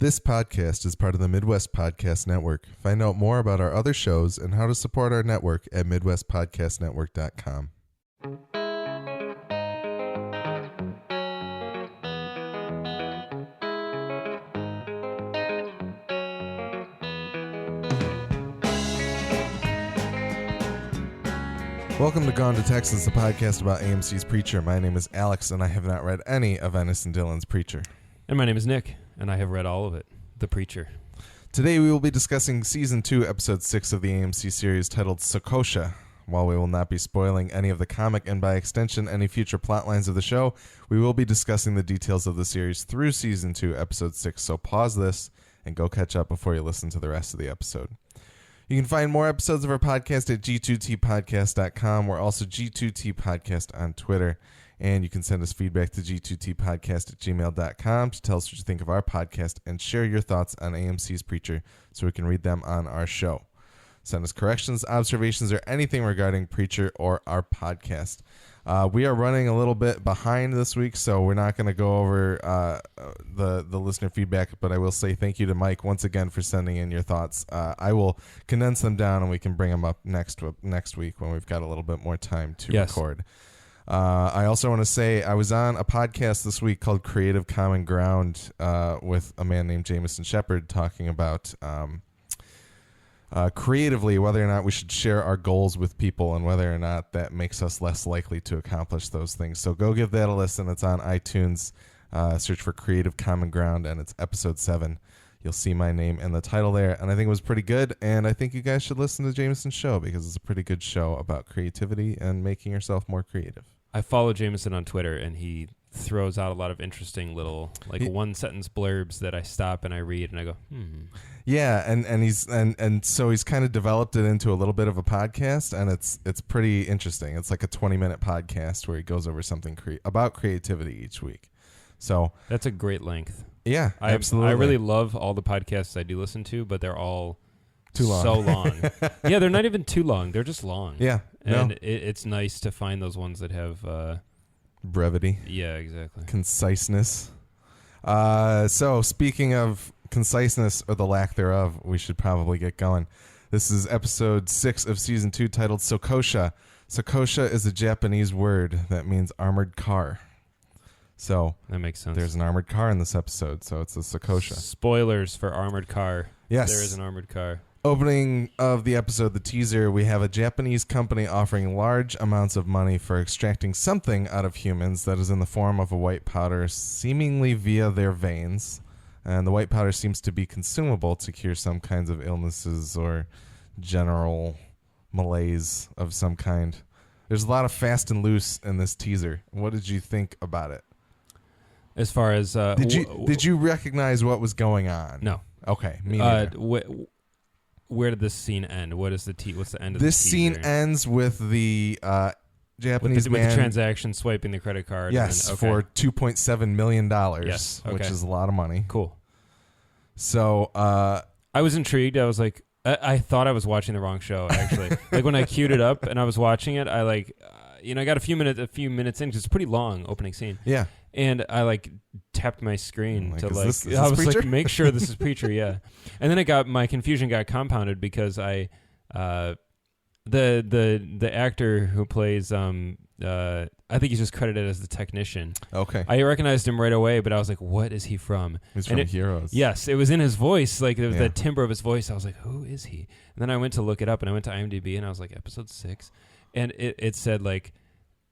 This podcast is part of the Midwest Podcast Network. Find out more about our other shows and how to support our network at MidwestPodcastNetwork.com. Welcome to Gone to Texas, the podcast about AMC's Preacher. My name is Alex, and I have not read any of Ennis and Dillon's Preacher. And my name is Nick, and I have read all of it, The Preacher. Today we will be discussing Season 2, Episode 6 of the AMC series titled Sokosha. While we will not be spoiling any of the comic and by extension any future plot lines of the show, we will be discussing the details of the series through Season 2, Episode 6, so pause this and go catch up before you listen to the rest of the episode. You can find more episodes of our podcast at g2tpodcast.com. We're also G2T Podcast on Twitter. And you can send us feedback to g2tpodcast@gmail.com to tell us what you think of our podcast and share your thoughts on AMC's Preacher so we can read them on our show. Send us corrections, observations, or anything regarding Preacher or our podcast. We are running a little bit behind this week, so we're not going to go over the listener feedback, but I will say thank you to Mike once again for sending in your thoughts. I will condense them down, and we can bring them up next week when we've got a little bit more time to record. I also want to say I was on a podcast this week called Creative Common Ground with a man named Jameson Shepard talking about creatively whether or not we should share our goals with people and whether or not that makes us less likely to accomplish those things. So go give that a listen. It's on iTunes. Search for Creative Common Ground, and it's episode 7. You'll see my name and the title there, and I think it was pretty good, and I think you guys should listen to Jameson's show because it's a pretty good show about creativity and making yourself more creative. I follow Jameson on Twitter, and he throws out a lot of interesting little, one-sentence blurbs that I stop and I read, and I go, Yeah, and so he's kind of developed it into a little bit of a podcast, and it's pretty interesting. It's like a 20-minute podcast where he goes over something about creativity each week. So that's a great length. Yeah, absolutely. I really love all the podcasts I do listen to, but they're all too long. So long. Yeah, they're not even too long. They're just long. Yeah. And it's nice to find those ones that have brevity. Yeah, exactly. Conciseness. So speaking of conciseness or the lack thereof, we should probably get going. This is episode 6 of season 2 titled Sokosha. Sokosha is a Japanese word that means armored car. So that makes sense. There's an armored car in this episode, so it's a Sokosha. Spoilers for armored car. Yes. There is an armored car. Opening of the episode, the teaser, we have a Japanese company offering large amounts of money for extracting something out of humans that is in the form of a white powder, seemingly via their veins. And the white powder seems to be consumable to cure some kinds of illnesses or general malaise of some kind. There's a lot of fast and loose in this teaser. What did you think about it? As far as did you recognize what was going on? No. Okay, me neither. Where did this scene end? What's the end of this the scene ends with the Japanese man with the transaction swiping the credit card. Yes, for $2.7 million. Yes, which is a lot of money. Cool. So I was intrigued. I was like, I thought I was watching the wrong show. Actually, like when I queued it up and I was watching it, I I got a few minutes in because it's a pretty long opening scene. Yeah. And I tapped my screen to is this I was Preacher? like, make sure this is Preacher, yeah. And then my confusion got compounded because the actor who plays I think he's just credited as the technician. Okay. I recognized him right away, but I was like, what is he from? He's from Heroes. Yes, it was in his voice, the timbre of his voice. I was like, who is he? And then I went to look it up, and I went to IMDb, and I was like, episode 6, and it said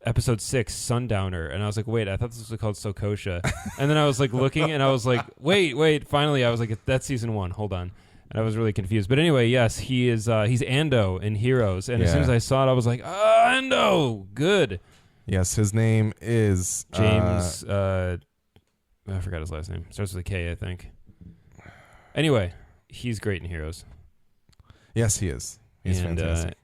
episode 6, Sundowner, and I was like, wait, I thought this was called Sokosha. And then I was looking, and I was like, wait, finally, I was like, that's season 1, hold on. And I was really confused. But anyway, yes, he's Ando in Heroes, and as soon as I saw it, I was like, Ando, good. Yes, his name is James, I forgot his last name. Starts with a K, I think. Anyway, he's great in Heroes. Yes, he is. He's fantastic.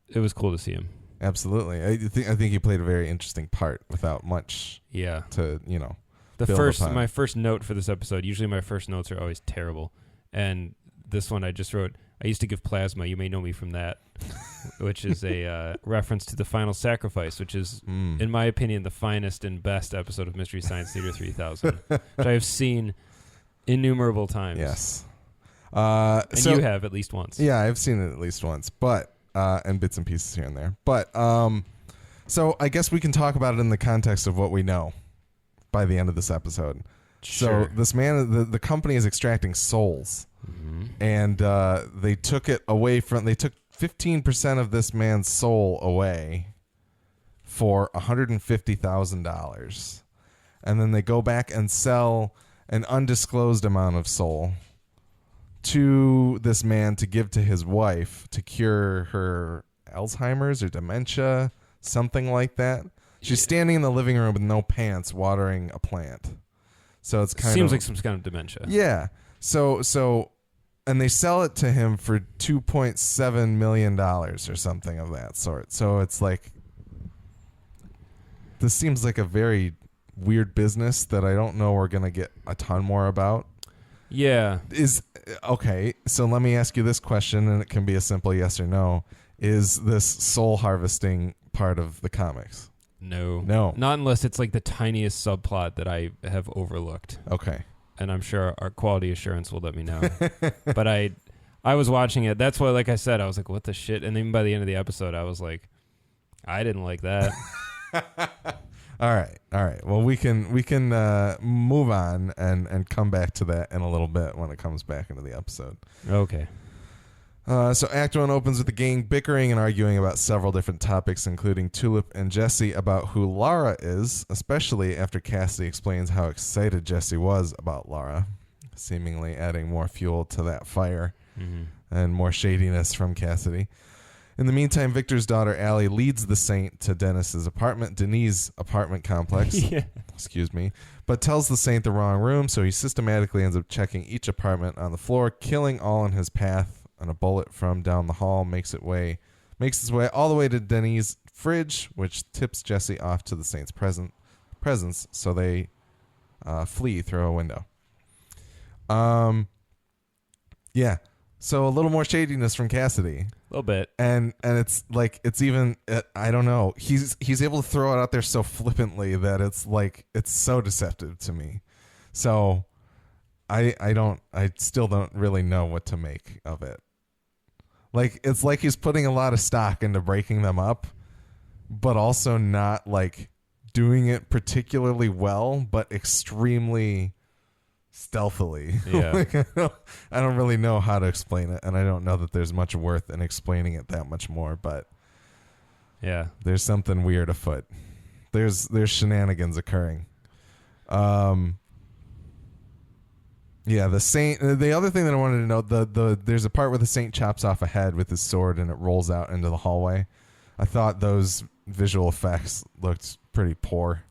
It was cool to see him. Absolutely. I think he played a very interesting part without much to, my first note for this episode, usually my first notes are always terrible. And this one I just wrote, I used to give plasma. You may know me from that, which is a reference to The Final Sacrifice, which is, in my opinion, the finest and best episode of Mystery Science Theater 3000, which I have seen innumerable times. Yes. And you have at least once. Yeah, I've seen it at least once, but and bits and pieces here and there. But so I guess we can talk about it in the context of what we know by the end of this episode. Sure. So this man, the company is extracting souls, and they took it away from. They took 15% of this man's soul away for $150,000, and then they go back and sell an undisclosed amount of soul to this man to give to his wife to cure her Alzheimer's or dementia, something like that. She's standing in the living room with no pants watering a plant. So it's seems like some kind of dementia. Yeah. So and they sell it to him for $2.7 million or something of that sort. So it's like, this seems like a very weird business that I don't know we're going to get a ton more about. Yeah. Okay, so let me ask you this question, and it can be a simple yes or no. Is this soul harvesting part of the comics? No. Not unless it's like the tiniest subplot that I have overlooked. Okay. And I'm sure our quality assurance will let me know. But I was watching it. That's why, like I said, I was like, what the shit? And even by the end of the episode, I was like, I didn't like that. All right. Well, we can move on and come back to that in a little bit when it comes back into the episode. Okay. So Act 1 opens with the gang bickering and arguing about several different topics, including Tulip and Jesse about who Lara is, especially after Cassidy explains how excited Jesse was about Lara, seemingly adding more fuel to that fire and more shadiness from Cassidy. In the meantime, Victor's daughter, Allie, leads the Saint to Dennis's apartment, Denise's apartment complex. Yeah. Excuse me. But tells the Saint the wrong room, so he systematically ends up checking each apartment on the floor, killing all in his path. And a bullet from down the hall makes its way all the way to Denise's fridge, which tips Jesse off to the Saint's presence, so they flee through a window. Yeah. So a little more shadiness from Cassidy. A little bit. And it's like, it's even, I don't know. He's able to throw it out there so flippantly that it's like, it's so deceptive to me. So I still don't really know what to make of it. Like, it's like he's putting a lot of stock into breaking them up, but also not like doing it particularly well, but extremely stealthily. Yeah. Like, I don't really know how to explain it, and I don't know that there's much worth in explaining it that much more, but yeah, there's something weird afoot. There's shenanigans occurring. Yeah, the Saint. The other thing that I wanted to note, there's a part where the Saint chops off a head with his sword and it rolls out into the hallway. I thought those visual effects looked pretty poor.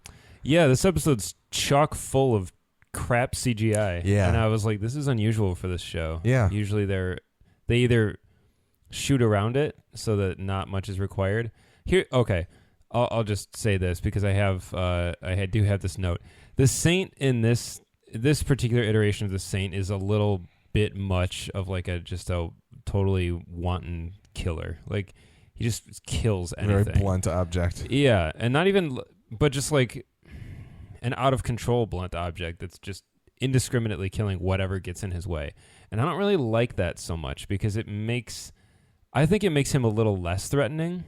Yeah, this episode's chock full of crap CGI. Yeah, and I was like, this is unusual for this show. Yeah, usually they either shoot around it so that not much is required. Here, okay, I'll just say this because I do have this note. The Saint in this particular iteration of the Saint is a little bit much of like just a totally wanton killer. Like, he just kills anything. Very blunt object. Yeah, and not even, but just like an out of control blunt object that's just indiscriminately killing whatever gets in his way. And I don't really like that so much because I think it makes him a little less threatening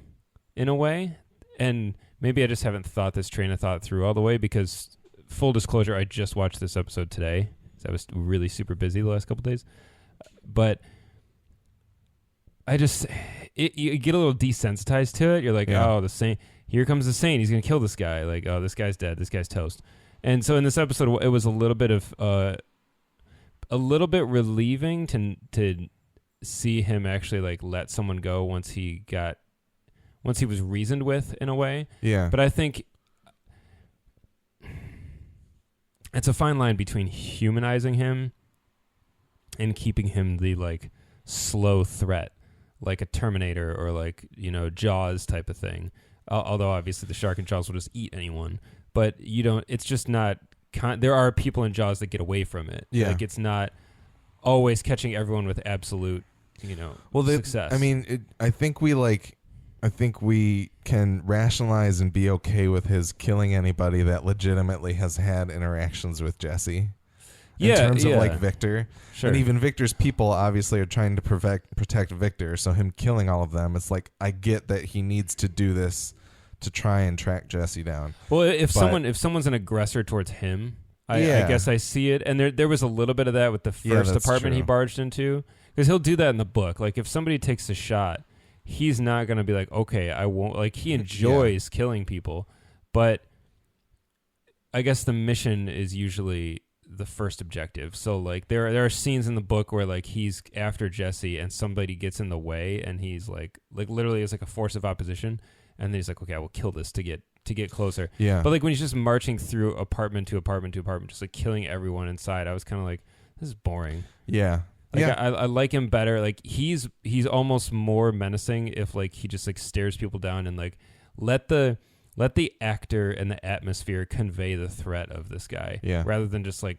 in a way. And maybe I just haven't thought this train of thought through all the way because, full disclosure, I just watched this episode today. So I was really super busy the last couple days. But I just, you get a little desensitized to it. You're like, oh, the Saint, here comes the Saint. He's going to kill this guy. Like, oh, this guy's dead. This guy's toast. And so in this episode, it was a little bit relieving to see him actually like let someone go once he was reasoned with in a way. Yeah. But I think it's a fine line between humanizing him and keeping him the like slow threat, like a Terminator or like, Jaws type of thing. Although obviously the shark in Jaws will just eat anyone, but it's just not, there are people in Jaws that get away from it. Yeah. Like, it's not always catching everyone with absolute, success. I mean, I think we can rationalize and be okay with his killing anybody that legitimately has had interactions with Jesse. in terms of like Victor. Sure. And even Victor's people obviously are trying to protect Victor. So him killing all of them, it's like, I get that he needs to do this to try and track Jesse down. Well, if someone's an aggressor towards him, I guess I see it. And there was a little bit of that with the first apartment he barged into, because he'll do that in the book. Like if somebody takes a shot, he's not going to be like, okay, I won't. Like he enjoys killing people, but I guess the mission is usually the first objective. So like there are scenes in the book where like he's after Jesse and somebody gets in the way and he's like literally is like a force of opposition, and then he's like, okay, I will kill this to get closer. Yeah. But like when he's just marching through apartment to apartment to apartment, just like killing everyone inside, I was kind of like, this is boring. Yeah. Like I like him better. Like he's almost more menacing if like he just like stares people down and like let the actor and the atmosphere convey the threat of this guy. Yeah. Rather than just like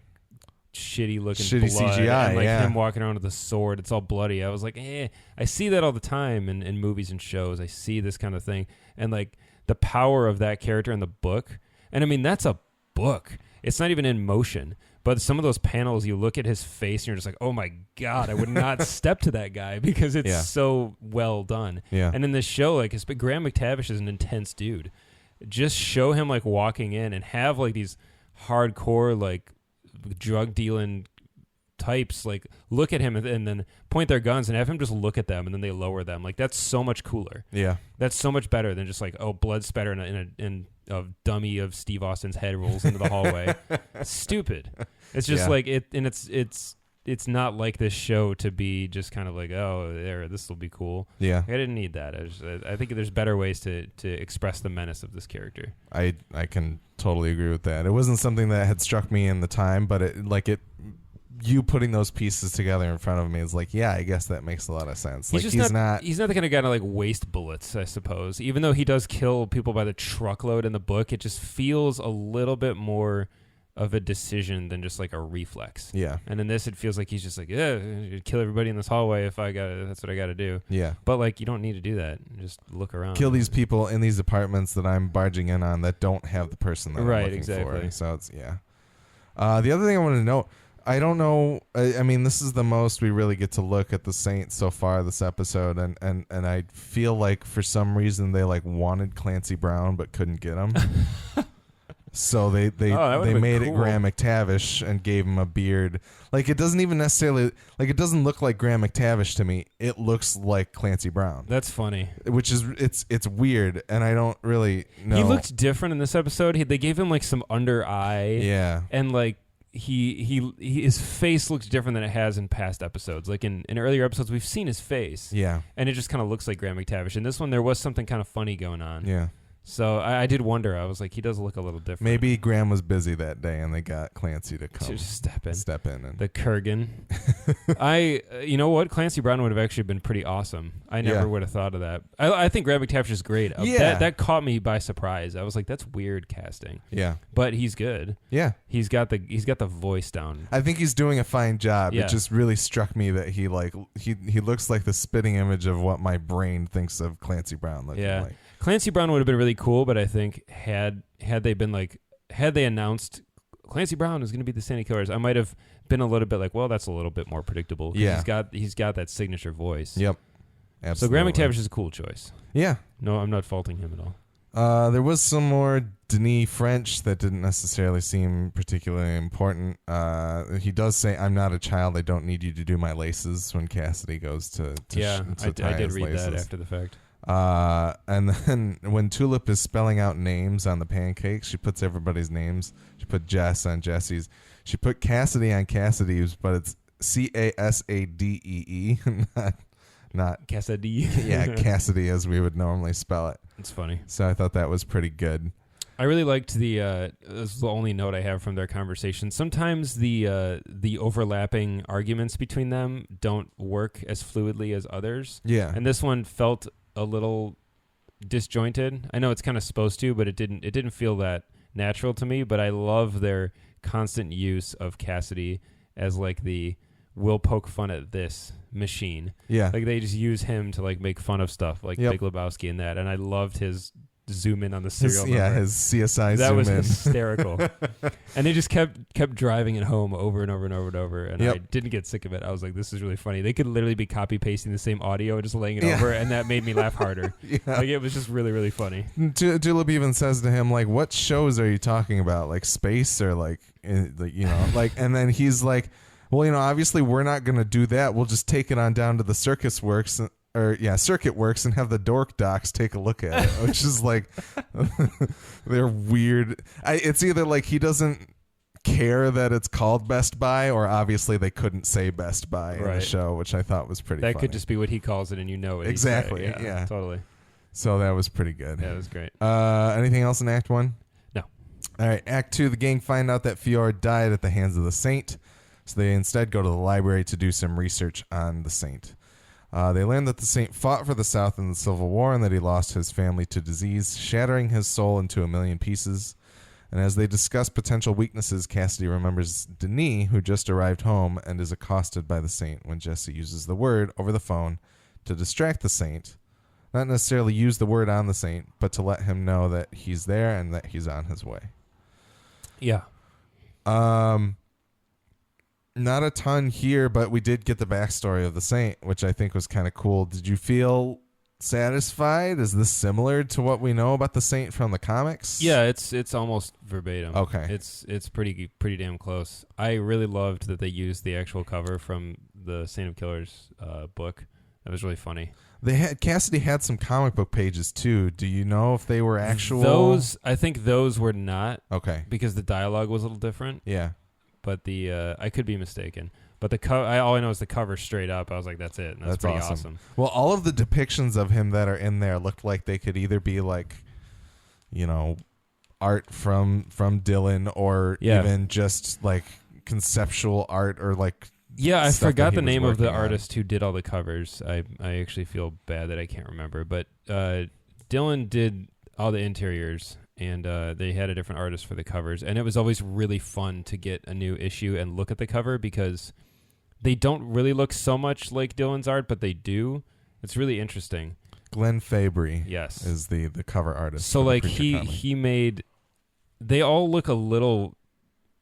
shitty blood CGI and like him walking around with a sword. It's all bloody. I was like, I see that all the time in movies and shows. I see this kind of thing. And like the power of that character in the book. And I mean, that's a book. It's not even in motion. But some of those panels, you look at his face and you're just like, oh my God, I would not step to that guy because it's so well done. Yeah. And in this show, like Graham McTavish is an intense dude. Just show him like walking in and have like these hardcore like drug dealing types like look at him and then point their guns and have him just look at them and then they lower them. Like that's so much cooler. Yeah. That's so much better than just like, oh, blood spatter in a dummy of Steve Austin's head rolls into the hallway. It's stupid. It's just like it, and it's not like this show to be just kind of like, oh, this will be cool. Yeah. I didn't need that. I think there's better ways to express the menace of this character. I can totally agree with that. It wasn't something that had struck me in the time, but you putting those pieces together in front of me is like, yeah, I guess that makes a lot of sense. He's like he's not the kind of guy to like waste bullets, I suppose. Even though he does kill people by the truckload in the book, it just feels a little bit more of a decision than just like a reflex. Yeah. And in this, it feels like he's just like, kill everybody in this hallway if that's what I got to do. Yeah. But like, you don't need to do that. Just look around. Kill these people in these apartments that I'm barging in on that don't have the person that I'm looking for. So it's, the other thing I wanted to note, I don't know. I mean, this is the most we really get to look at the Saints so far this episode, and I feel like for some reason they like wanted Clancy Brown but couldn't get him. So they made it Graham McTavish and gave him a beard. Like it doesn't even necessarily it doesn't look like Graham McTavish to me. It looks like Clancy Brown. That's funny. Which is it's weird, and I don't really know. He looked different in this episode. They gave him like some under eye. Yeah. And like his face looks different than it has in past episodes. Like in earlier episodes, we've seen his face. Yeah. And it just kind of looks like Graham McTavish. In this one, there was something kind of funny going on. Yeah. So I did wonder. I was like, he does look a little different. Maybe Graham was busy that day, and they got Clancy to come step in. And the Kurgan. You know what? Clancy Brown would have actually been pretty awesome. I never would have thought of that. I think Graham McTavish is great. Yeah. That caught me by surprise. I was like, that's weird casting. Yeah. But he's good. Yeah. He's got the voice down. I think he's doing a fine job. Yeah. It just really struck me that he looks like the spitting image of what my brain thinks of Clancy Brown looking like. Clancy Brown would have been really cool, but I think had they announced Clancy Brown is going to be the Santa Killers, I might have been a little bit like, well, that's a little bit more predictable. Yeah, he's got that signature voice. Yep, absolutely. So Graham McTavish is a cool choice. Yeah, no, I'm not faulting him at all. There was some more Denis French that didn't necessarily seem particularly important. He does say, "I'm not a child. I don't need you to do my laces." When Cassidy goes to I did read laces. that after the fact. And then when Tulip is spelling out names on the pancakes, she puts everybody's names. She put Jess on Jesse's. She put Cassidy on Cassidy's, but it's Casadee, not Cassidy. Yeah, Cassidy as we would normally spell it. It's funny. So I thought that was pretty good. I really liked this is the only note I have from their conversation. Sometimes the overlapping arguments between them don't work as fluidly as others. Yeah. And this one felt a little disjointed. I know it's kind of supposed to, but it didn't feel that natural to me. But I love their constant use of Cassidy as like the we'll poke fun at this machine. Yeah. Like they just use him to like make fun of stuff like Big Lebowski and that. And I loved his zoom in on the serial number. Yeah, his CSI that zoom was in. hysterical. And they just kept driving it home over and over and over and over, and Yep. I didn't get sick of it. I was like, this is really funny. They could literally be copy pasting the same audio and just laying it over, and that made me laugh harder. Like, it was just really, really funny. Tulip even says to him, like, what shows are you talking about? Like space or like and then he's like, well, obviously we're not going to do that. We'll just take it on down to the Circuit Works and have the dork docs take a look at it, which is like, they're weird. It's either like he doesn't care that it's called Best Buy, or obviously they couldn't say Best Buy in the show, which I thought was pretty funny. That could just be what he calls it, and it. Exactly. Yeah. Totally. So that was pretty good. Yeah, it was great. Anything else in Act 1? No. All right. Act 2, the gang find out that Fior died at the hands of the Saint, so they instead go to the library to do some research on the Saint. They learn that the Saint fought for the South in the Civil War and that he lost his family to disease, shattering his soul into a million pieces. And as they discuss potential weaknesses, Cassidy remembers Denis, who just arrived home and is accosted by the Saint when Jesse uses the word over the phone to distract the Saint. Not necessarily use the word on the Saint, but to let him know that he's there and that he's on his way. Yeah. Not a ton here, but we did get the backstory of the Saint, which I think was kind of cool. Did you feel satisfied? Is this similar to what we know about the Saint from the comics? Yeah, it's almost verbatim. Okay. It's pretty damn close. I really loved that they used the actual cover from the Saint of Killers book. That was really funny. Cassidy had some comic book pages too. Do you know if they were actual? I think those were not. Okay. Because the dialogue was a little different. Yeah. But I could be mistaken. But the all I know is the cover straight up. I was like, that's it. And that's pretty awesome. Well, all of the depictions of him that are in there looked like they could either be like, art from Dylan, or even just like conceptual art, or like. Yeah, I forgot the name of the artist who did all the covers. I actually feel bad that I can't remember. But Dylan did all the interiors. And they had a different artist for the covers. And it was always really fun to get a new issue and look at the cover, because they don't really look so much like Dylan's art, but they do. It's really interesting. Glenn Fabry is the cover artist. So like he made... They all look a little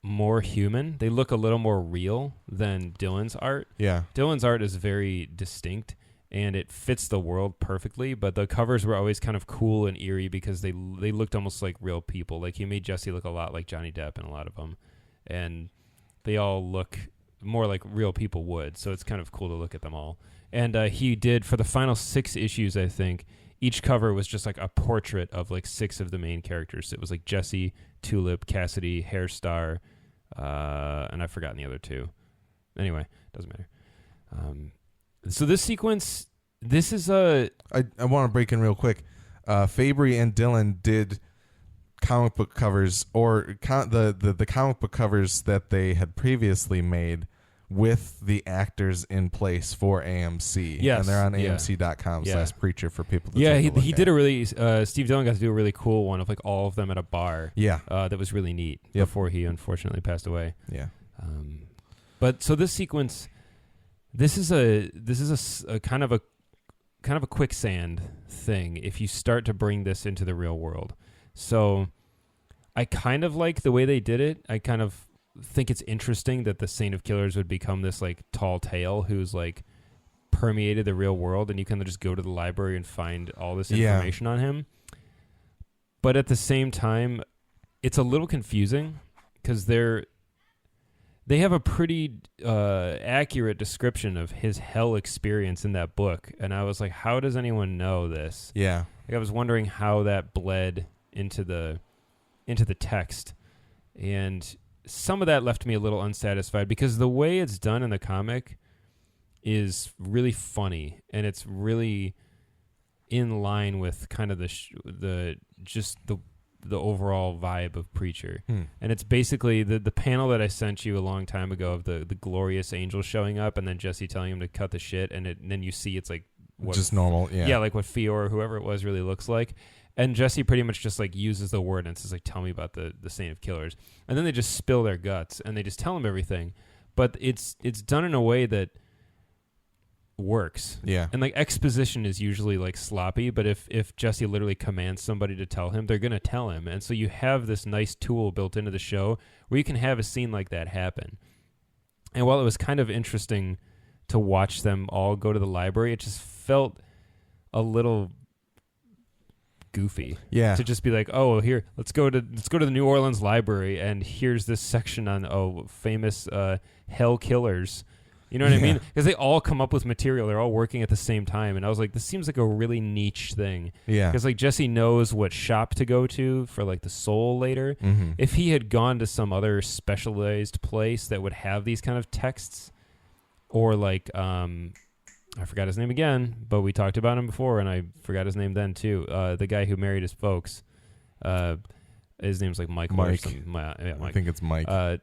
more human. They look a little more real than Dylan's art. Yeah. Dylan's art is very distinct. And it fits the world perfectly, but the covers were always kind of cool and eerie because they looked almost like real people. Like, he made Jesse look a lot like Johnny Depp in a lot of them, and they all look more like real people would. So it's kind of cool to look at them all. And he did, for the final 6 issues, I think, each cover was just like a portrait of like 6 of the main characters. It was like Jesse, Tulip, Cassidy, Hairstar, and I've forgotten the other 2. Anyway, doesn't matter. So this sequence, this is a... I want to break in real quick. Fabry and Dylan did comic book covers, or the comic book covers that they had previously made with the actors in place for AMC. Yes. And they're on AMC.com/preacher for people to take a look he did a really... Steve Dillon got to do a really cool one of like all of them at a bar. Yeah. That was really neat before he unfortunately passed away. Yeah. But so this sequence... This is a kind of a quicksand thing if you start to bring this into the real world. So I kind of like the way they did it. I kind of think it's interesting that the Saint of Killers would become this like tall tale who's like permeated the real world, and you can just go to the library and find all this information on him. But at the same time, it's a little confusing because they have a pretty accurate description of his hell experience in that book. And I was like, how does anyone know this? Yeah. Like, I was wondering how that bled into the text. And some of that left me a little unsatisfied because the way it's done in the comic is really funny. And it's really in line with kind of the overall vibe of Preacher. And it's basically the panel that I sent you a long time ago of the glorious angel showing up and then Jesse telling him to cut the shit, and then you see it's like what just normal, like what Fior or whoever it was really looks like. And Jesse pretty much just like uses the word and says like, tell me about the Saint of Killers. And then they just spill their guts and they just tell him everything. But it's done in a way that works. Yeah. And like exposition is usually like sloppy, but if Jesse literally commands somebody to tell him, they're going to tell him. And so you have this nice tool built into the show where you can have a scene like that happen. And while it was kind of interesting to watch them all go to the library, it just felt a little goofy. Yeah. To just be like, oh, here, let's go to the New Orleans library, and here's this section on famous hell killers. You know what I mean? Because they all come up with material. They're all working at the same time. And I was like, this seems like a really niche thing. Yeah. Because like Jesse knows what shop to go to for like the soul later. Mm-hmm. If he had gone to some other specialized place that would have these kind of texts, or like, I forgot his name again, but we talked about him before, and I forgot his name then too. The guy who married his folks. His name's like Michael. Mike. Or something. Yeah, Mike. I think it's Mike.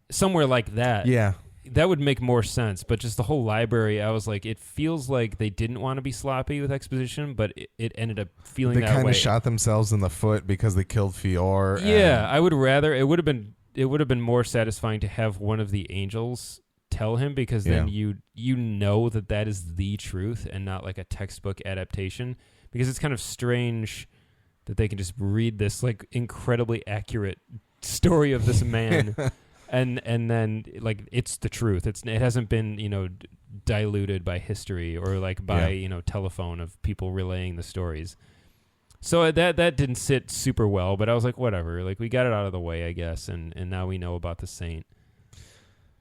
Somewhere like that. Yeah. That would make more sense, but just the whole library, I was like, it feels like they didn't want to be sloppy with exposition, but it ended up feeling that way. They kind of shot themselves in the foot because they killed Fior. Yeah, I would rather it would have been more satisfying to have one of the angels tell him, because then you know that is the truth and not like a textbook adaptation, because it's kind of strange that they can just read this like incredibly accurate story of this man. And then like it's the truth. It hasn't been diluted by history or like by telephone of people relaying the stories. So that didn't sit super well. But I was like, whatever. Like we got it out of the way, I guess. And now we know about the saint.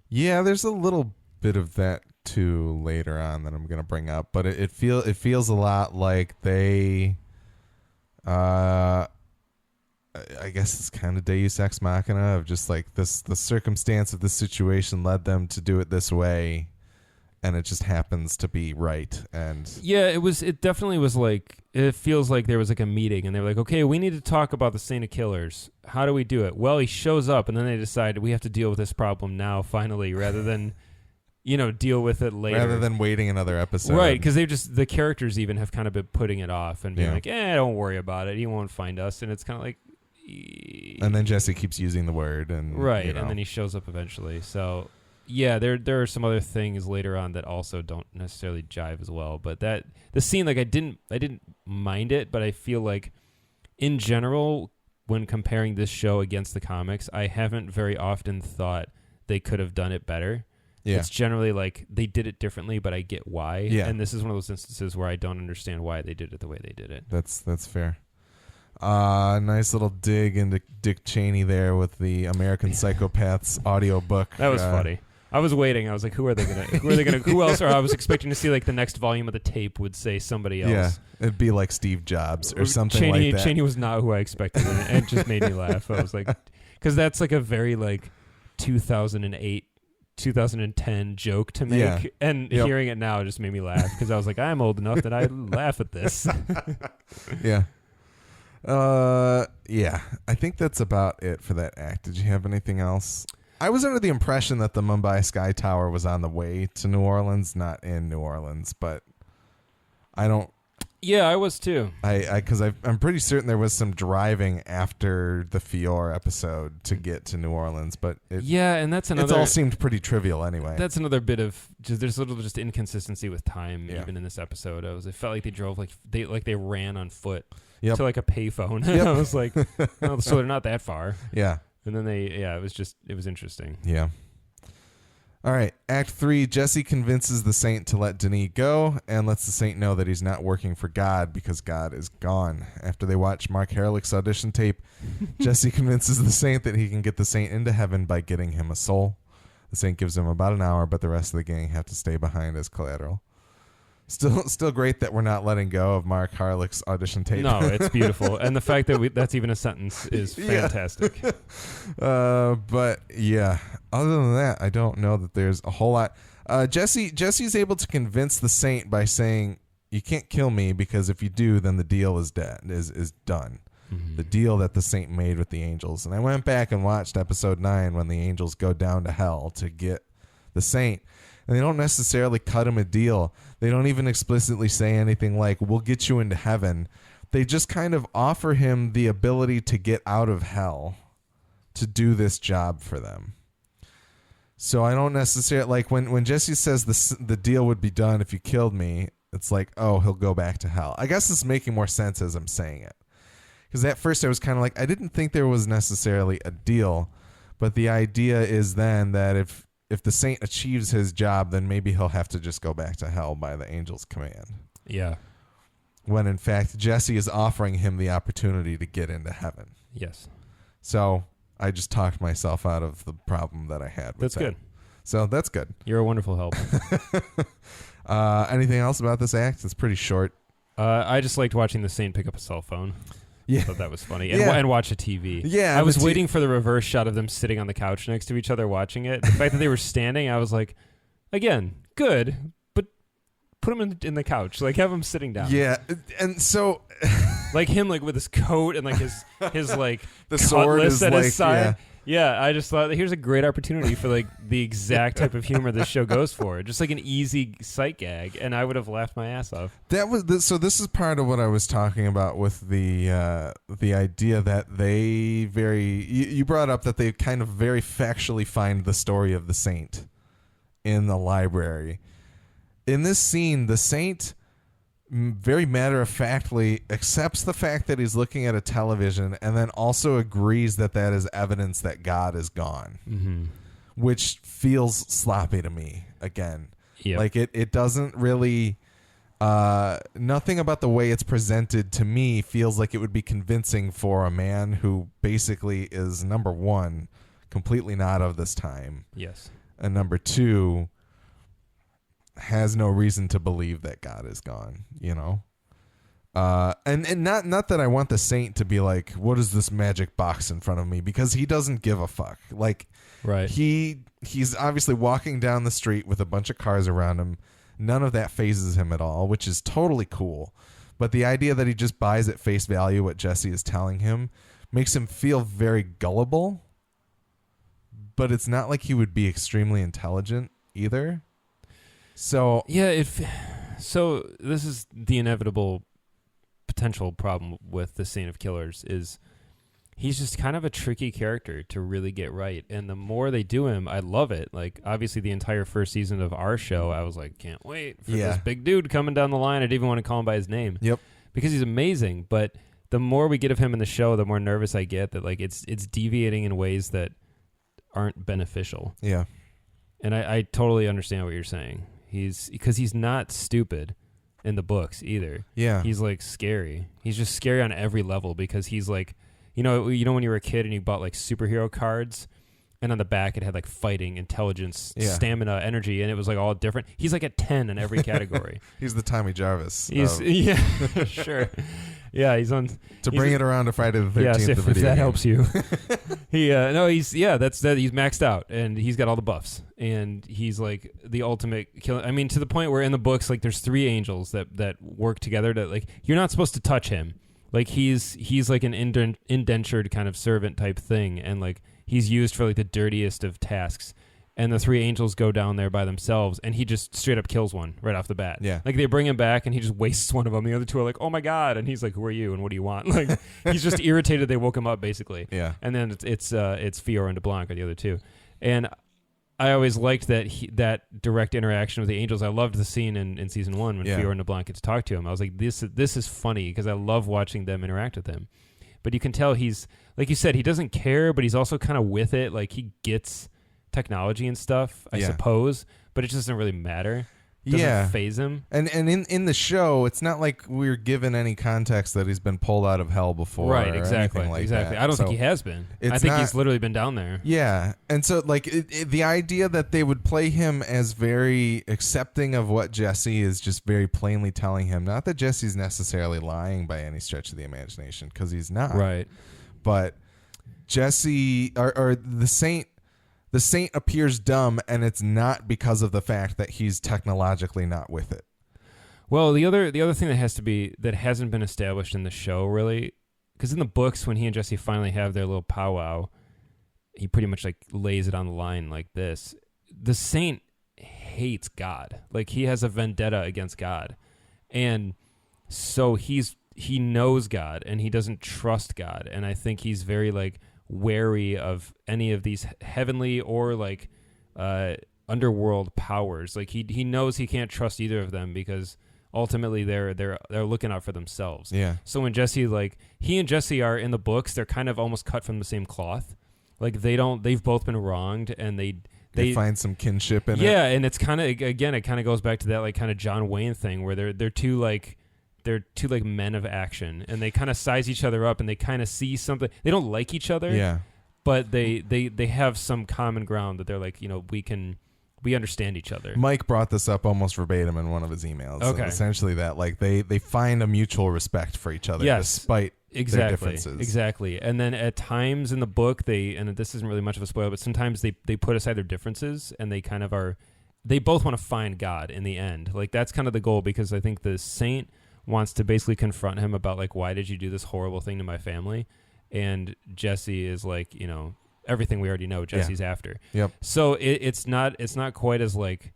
Yeah, there's a little bit of that too later on that I'm gonna bring up. But it feels a lot like they. I guess it's kind of Deus Ex Machina of just like the circumstance of this situation led them to do it this way, and it just happens to be right. And yeah, it definitely was like, it feels like there was like a meeting and they were like, okay, we need to talk about the Saint of Killers. How do we do it? Well, he shows up, and then they decide we have to deal with this problem now, finally, rather than deal with it later. Rather than waiting another episode. Right, because the characters even have kind of been putting it off and being like, don't worry about it. He won't find us. And it's kind of like, and then Jesse keeps using the word, and right, and then he shows up eventually. So yeah, there are some other things later on that also don't necessarily jive as well. But the scene, like I didn't mind it, but I feel like in general, when comparing this show against the comics, I haven't very often thought they could have done it better. Yeah. It's generally like they did it differently, but I get why. Yeah. And this is one of those instances where I don't understand why they did it the way they did it. That's fair. Nice little dig into Dick Cheney there with the American Psychopaths audiobook. That was funny. I was waiting. I was like, who else? Or I was expecting to see like the next volume of the tape would say somebody else. Yeah, it'd be like Steve Jobs or something like that. Cheney was not who I expected, and it just made me laugh. I was like, because that's like a very like 2008, 2010 joke to make, and hearing it now just made me laugh because I was like, I'm old enough that I laugh at this. Yeah. Yeah, I think that's about it for that act. Did you have anything else? I was under the impression that the Mumbai Sky Tower was on the way to New Orleans, not in New Orleans, but I don't. Yeah, I was too. Because I'm pretty certain there was some driving after the Fior episode to get to New Orleans, but and that's another. It all seemed pretty trivial anyway. That's another bit of there's a little just inconsistency with time even in this episode. It felt like they drove they ran on foot. Yep. To like a payphone. Yep. I was like, oh, so they're not that far. Yeah. And then it was interesting. Yeah. All right. Act 3, Jesse convinces the Saint to let Denis go and lets the Saint know that he's not working for God because God is gone. After they watch Mark Herlich's audition tape, Jesse convinces the Saint that he can get the Saint into heaven by getting him a soul. The Saint gives him about an hour, but the rest of the gang have to stay behind as collateral. Still great that we're not letting go of Mark Harlick's audition tape. No, it's beautiful. And the fact that that's even a sentence is fantastic. But yeah, other than that, I don't know that there's a whole lot. Jesse's able to convince the Saint by saying, you can't kill me because if you do, then the deal is dead, is done. Mm-hmm. The deal that the Saint made with the angels. And I went back and watched episode 9 when the angels go down to hell to get the Saint. And they don't necessarily cut him a deal. They don't even explicitly say anything like, we'll get you into heaven. They just kind of offer him the ability to get out of hell to do this job for them. So I don't necessarily like when Jesse says the deal would be done if you killed me. It's like, oh, he'll go back to hell. I guess it's making more sense as I'm saying it. Because at first I was kind of like, I didn't think there was necessarily a deal, but the idea is then that if the saint achieves his job, then maybe he'll have to just go back to hell by the angel's command. Yeah. When in fact Jesse is offering him the opportunity to get into heaven. Yes. So I just talked myself out of the problem that I had with That's that. good. So that's good. You're a wonderful help. Anything else about this act? It's pretty short. I just liked watching the saint pick up a cell phone. Yeah. I thought that was funny. And watch a TV. Yeah. I was waiting for the reverse shot of them sitting on the couch next to each other watching it. The fact that they were standing, I was like, again, good, but put him in the couch. Like, have him sitting down. Yeah. And so... like him, like with his coat and like his like the sword is at like, his side. Yeah, I just thought here's a great opportunity for like the exact type of humor this show goes for. Just like an easy sight gag, and I would have laughed my ass off. That was so. This is part of what I was talking about with the idea that they you brought up that they kind of very factually find the story of the saint in the library. In this scene, the saint very matter-of-factly accepts the fact that he's looking at a television and then also agrees that that is evidence that God is gone, which feels sloppy to me again. Yep. Like it doesn't really nothing about the way it's presented to me feels like it would be convincing for a man who basically is, number one, completely not of this time. Yes. And number two, has no reason to believe that God is gone, you know? And not that I want the saint to be like, what is this magic box in front of me? Because he doesn't give a fuck. Like, right. He's obviously walking down the street with a bunch of cars around him. None of that phases him at all, which is totally cool. But the idea that he just buys at face value what Jesse is telling him makes him feel very gullible. But it's not like he would be extremely intelligent either. So yeah, so this is the inevitable potential problem with the Saint of Killers is he's just kind of a tricky character to really get right. And the more they do him, I love it. Like, obviously, the entire first season of our show, I was like, can't wait for this big dude coming down the line. I didn't even want to call him by his name. Yep. Because he's amazing. But the more we get of him in the show, the more nervous I get that like it's deviating in ways that aren't beneficial. Yeah. And I totally understand what you're saying. Because he's not stupid in the books either. Yeah. He's like scary. He's just scary on every level because he's like, you know when you were a kid and you bought like superhero cards and on the back it had like fighting, intelligence, stamina, energy, and it was like all different. He's like a 10 in every category. He's the Tommy Jarvis. Yeah, sure. Yeah, he's on to bring it around to Friday the 13th. Yes, if video that game. helps you. He's maxed out and he's got all the buffs and he's like the ultimate killer. I mean, to the point where in the books like there's 3 angels that work together to like you're not supposed to touch him. Like he's like an indentured kind of servant type thing, and like he's used for like the dirtiest of tasks. And the 3 angels go down there by themselves, and he just straight up kills one right off the bat. Yeah. Like, they bring him back, and he just wastes one of them. The other 2 are like, oh, my God. And he's like, who are you, and what do you want? Like, he's just irritated they woke him up, basically. Yeah. And then it's Fiora and DeBlanc are the other 2. And I always liked that direct interaction with the angels. I loved the scene in Season 1 when Fiora and DeBlanc get to talk to him. I was like, this is funny, because I love watching them interact with him. But you can tell he's, like you said, he doesn't care, but he's also kind of with it. Like, he gets technology and stuff, I suppose, but it just doesn't really matter. It doesn't phase him. And in the show, it's not like we're given any context that he's been pulled out of hell before. Right, exactly. Like that. I don't think he has been. I think he's literally been down there. Yeah. And so like the idea that they would play him as very accepting of what Jesse is just very plainly telling him, not that Jesse's necessarily lying by any stretch of the imagination, because he's not. Right. But Jesse or the Saint appears dumb, and it's not because of the fact that he's technologically not with it. Well, the other thing that hasn't been established in the show really, because in the books when he and Jesse finally have their little powwow, he pretty much like lays it on the line like this. The Saint hates God. Like, he has a vendetta against God, and so he knows God and he doesn't trust God, and I think he's very like wary of any of these heavenly or like underworld powers. Like he knows he can't trust either of them because ultimately they're looking out for themselves. Yeah. So when Jesse, like, he and Jesse are in the books, they're kind of almost cut from the same cloth. Like they've both been wronged, and they find some kinship in it. Yeah, and it's kind of, again, it kind of goes back to that like kind of John Wayne thing where they're two men of action, and they kind of size each other up, and they kind of see something. They don't like each other. Yeah. But they have some common ground that they're like, we understand each other. Mike brought this up almost verbatim in one of his emails. Okay. Essentially that, like, they find a mutual respect for each other despite their differences. Exactly. And then at times in the book, and this isn't really much of a spoiler, but sometimes they put aside their differences, and they kind of they both want to find God in the end. Like, that's kind of the goal, because I think the saint wants to basically confront him about, like, why did you do this horrible thing to my family? And Jesse is like, everything we already know Jesse's after. Yep. So it's not quite as like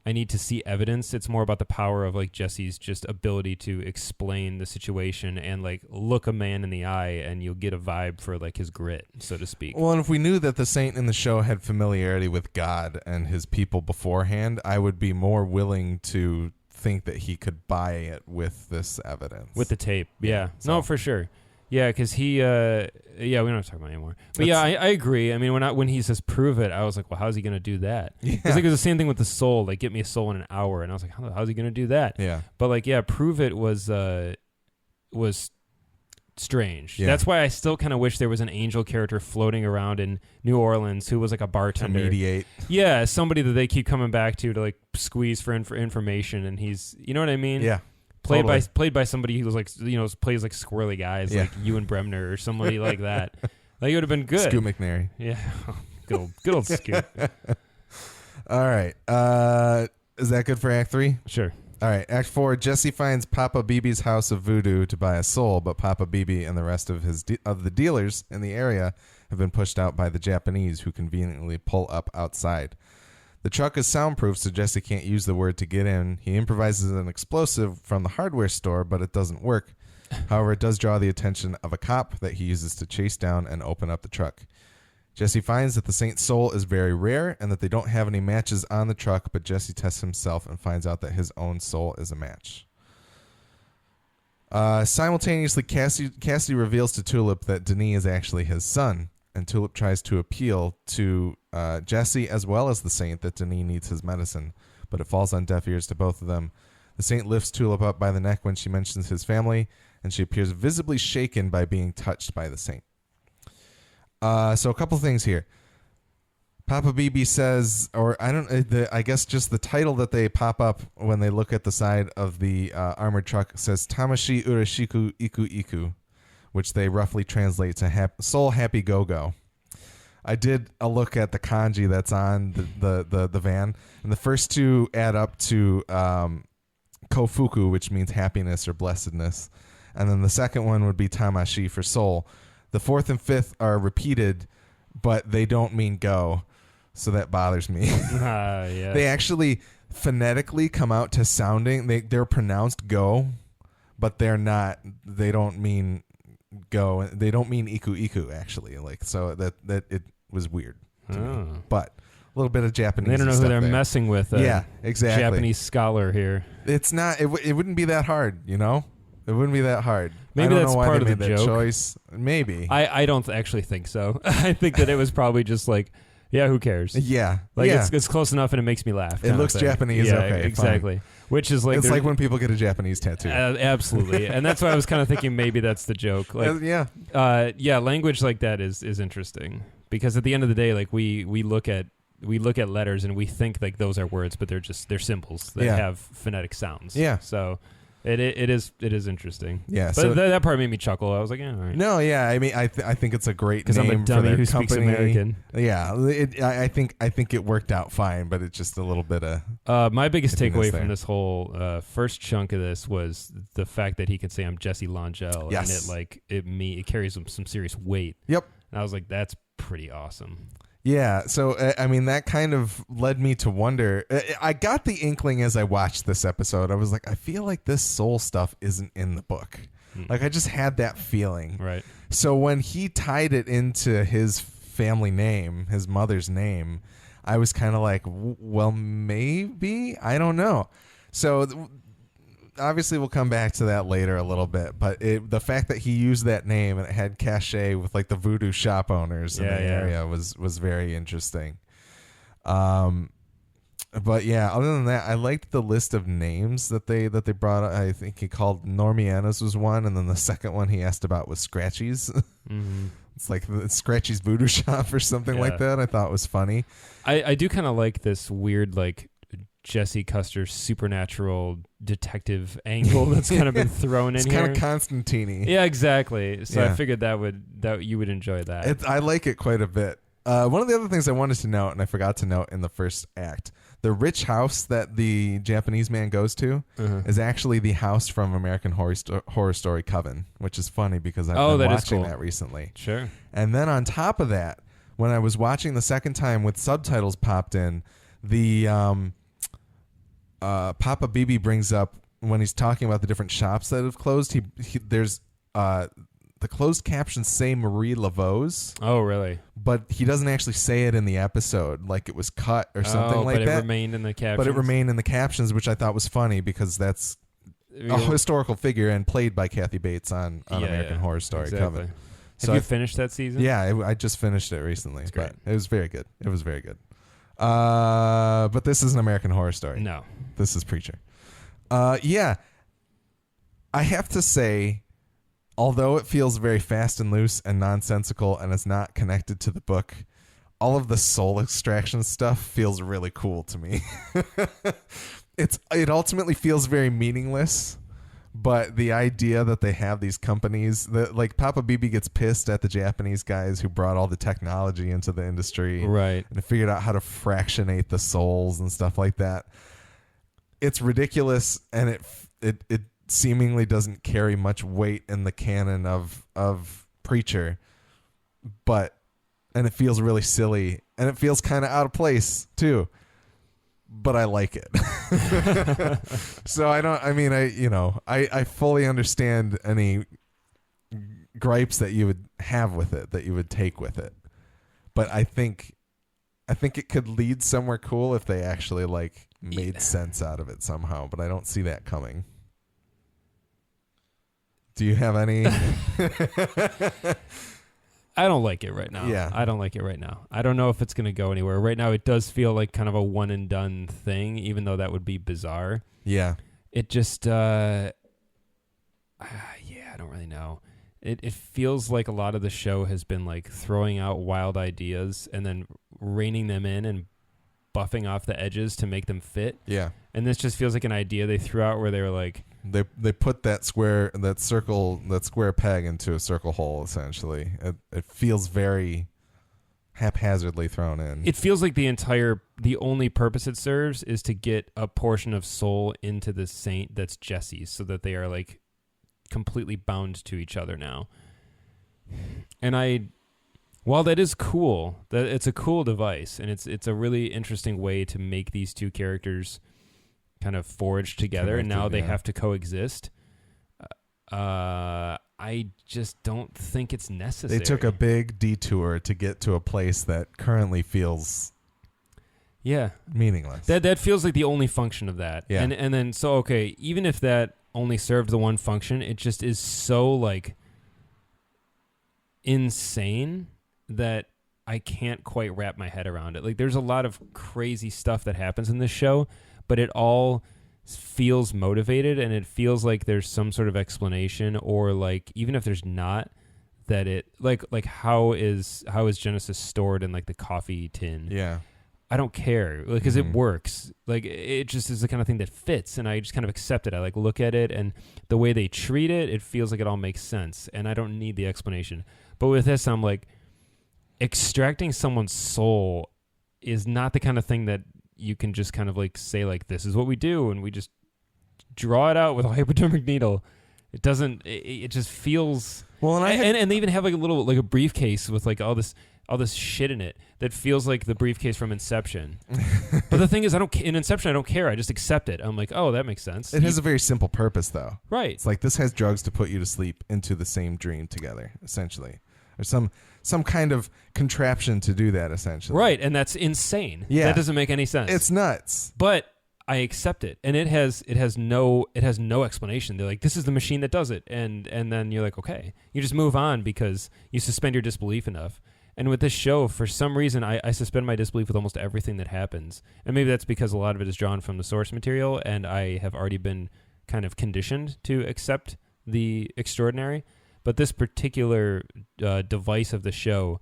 I need to see evidence. It's more about the power of like Jesse's just ability to explain the situation and like look a man in the eye, and you'll get a vibe for like his grit, so to speak. Well, and if we knew that the saint in the show had familiarity with God and his people beforehand, I would be more willing to think that he could buy it with this evidence. With the tape. Yeah. So. No, for sure. Yeah, because we don't have to talk about it anymore. But I agree. I mean, when he says prove it, I was like, well, how's he going to do that? Yeah. It's like it was the same thing with the soul. Like, get me a soul in an hour. And I was like, how's he going to do that? Yeah. But like, yeah, prove it was strange. Yeah. That's why I still kind of wish there was an angel character floating around in New Orleans who was like a bartender. To mediate. Yeah, somebody that they keep coming back to like squeeze for information. And he's, you know what I mean? Yeah. Played by somebody who was like, plays like squirrely guys, like Ewan Bremner or somebody like that. Like, it would have been good. Scoot McNairy. Yeah. Good old Scoot. All right. Is that good for Act 3? Sure. All right. Act 4, Jesse finds Papa Bebe's house of voodoo to buy a soul, but Papa Bebe and the rest of the dealers in the area have been pushed out by the Japanese, who conveniently pull up outside. The truck is soundproof, so Jesse can't use the word to get in. He improvises an explosive from the hardware store, but it doesn't work. However, it does draw the attention of a cop that he uses to chase down and open up the truck. Jesse finds that the Saint's soul is very rare and that they don't have any matches on the truck, but Jesse tests himself and finds out that his own soul is a match. Simultaneously, Cassidy reveals to Tulip that Denis is actually his son, and Tulip tries to appeal to Jesse as well as the Saint that Denis needs his medicine, but it falls on deaf ears to both of them. The Saint lifts Tulip up by the neck when she mentions his family, and she appears visibly shaken by being touched by the Saint. So a couple things here. Papa Bebe says, or I guess just the title that they pop up when they look at the side of the armored truck says Tamashi Urashiku Iku Iku, which they roughly translate to soul happy go-go. I did a look at the kanji that's on the van, and the first two add up to kofuku, which means happiness or blessedness, and then the second one would be tamashi for soul. The fourth and fifth are repeated, but they don't mean go, so that bothers me. Yeah. They actually phonetically come out to sounding, they're pronounced go, but they're not, they don't mean go, they don't mean iku iku actually, like, so that it was weird to me. But a little bit of Japanese. They don't know who they're messing with. Yeah, exactly. Japanese scholar here. It's not. It wouldn't be that hard, you know. It wouldn't be that hard. Maybe that's part of the that joke. Choice. Maybe. I don't actually think so. I think that it was probably just like, yeah, who cares? Yeah, like yeah. It's close enough and it makes me laugh. It looks Japanese. Yeah, okay, exactly. Fine. Which is like it's like when people get a Japanese tattoo. Absolutely, and that's why I was kind of thinking maybe that's the joke. Like, yeah, language like that is interesting because at the end of the day, like we look at letters and we think like those are words, but they're symbols that have phonetic sounds. Yeah. So it is interesting. Yeah. But so that part made me chuckle. I was like, yeah, all right. No, yeah. I mean, I think it's a great name because I'm a dummy for who their speaks company. American. Yeah. I think it worked out fine, but it's just a little bit of. My biggest takeaway there. from this whole first chunk of this was the fact that he could say I'm Jesse Longell, Yes. and it carries some serious weight. Yep. And I was like, that's pretty awesome. Yeah, so I mean that kind of led me to wonder. I got the inkling as I watched this episode. I was like, I feel like this soul stuff isn't in the book. Like I just had that feeling. Right. So when he tied it into his family name, his mother's name, I was kind of like, well, maybe, I don't know. So obviously we'll come back to that later a little bit, but the fact that he used that name and it had cachet with like the voodoo shop owners in the area was very interesting. But yeah, other than that, I liked the list of names that they brought up. I think he called Normianas was one, and then the second one he asked about was Scratchy's. Mm-hmm. It's like Scratchy's Voodoo Shop or something like that. I thought was funny. I do kind of like this weird like Jesse Custer supernatural detective angle that's kind of been thrown in here. It's kind of Constantine-y. Yeah, exactly. So I figured that you would enjoy that. I like it quite a bit. One of the other things I wanted to note, and I forgot to note in the first act, the rich house that the Japanese man goes to is actually the house from American Horror Story Coven, which is funny because I've been watching that recently. Sure. And then on top of that, when I was watching the second time with subtitles popped in, the Papa Bibi brings up when he's talking about the different shops that have closed. There's the closed captions say Marie Laveau's. Oh, really? But he doesn't actually say it in the episode, like it was cut or something like that. But it remained in the captions. But it remained in the captions, which I thought was funny because that's a historical figure and played by Kathy Bates on American Horror Story Coven. So have you finished that season? Yeah, I just finished it recently. It's great. It was very good. It was very good. But this is an American Horror Story. No. This is Preacher. Yeah. I have to say, although it feels very fast and loose and nonsensical and is not connected to the book, all of the soul extraction stuff feels really cool to me. It ultimately feels very meaningless, but the idea that they have these companies that, like, Papa Bibi gets pissed at the Japanese guys who brought all the technology into the industry, right, and figured out how to fractionate the souls and stuff like that. It's ridiculous, and it seemingly doesn't carry much weight in the canon of Preacher, and it feels really silly, and it feels kind of out of place too, but I like it. So I fully understand any gripes that you would have with it, that you would take with it, but I think it could lead somewhere cool if they actually made sense out of it somehow, but I don't see that coming. Do you have any? I don't like it right now. Yeah. I don't like it right now. I don't know if it's going to go anywhere. Right now, it does feel like kind of a one and done thing, even though that would be bizarre. Yeah. It just, I don't really know. It feels like a lot of the show has been like throwing out wild ideas and then reining them in and buffing off the edges to make them fit. Yeah. And this just feels like an idea they threw out where they were like, They put that square peg into a circle hole, essentially. It feels very haphazardly thrown in. It feels like the only purpose it serves is to get a portion of soul into the saint that's Jesse's, so that they are like completely bound to each other now. And while that is cool, that it's a cool device, and it's a really interesting way to make these two characters kind of forged together, and now they have to coexist. I just don't think it's necessary. They took a big detour to get to a place that currently feels meaningless. That feels like the only function of that. Yeah. And then even if that only served the one function, it just is so like insane that I can't quite wrap my head around it. Like, there's a lot of crazy stuff that happens in this show, but it all feels motivated, and it feels like there's some sort of explanation, or like, even if there's not, that it like how is Genesis stored in like the coffee tin? Yeah. I don't care, because it works. Like, it just is the kind of thing that fits, and I just kind of accept it. I like look at it, and the way they treat it, it feels like it all makes sense, and I don't need the explanation. But with this, I'm like, extracting someone's soul is not the kind of thing that you can just kind of like say like, this is what we do, and we just draw it out with a hypodermic needle. It doesn't. It just feels well, and they even have like a little like a briefcase with like all this shit in it that feels like the briefcase from Inception. But the thing is, in Inception I don't care. I just accept it. I'm like, oh, that makes sense. It has a very simple purpose, though. Right. It's like, this has drugs to put you to sleep into the same dream together, essentially. or some kind of contraption to do that, essentially. Right, and that's insane. Yeah. That doesn't make any sense. It's nuts. But I accept it, and it has no explanation. They're like, this is the machine that does it, and then you're like, okay, you just move on because you suspend your disbelief enough. And with this show, for some reason, I suspend my disbelief with almost everything that happens, and maybe that's because a lot of it is drawn from the source material, and I have already been kind of conditioned to accept the extraordinary. But this particular device of the show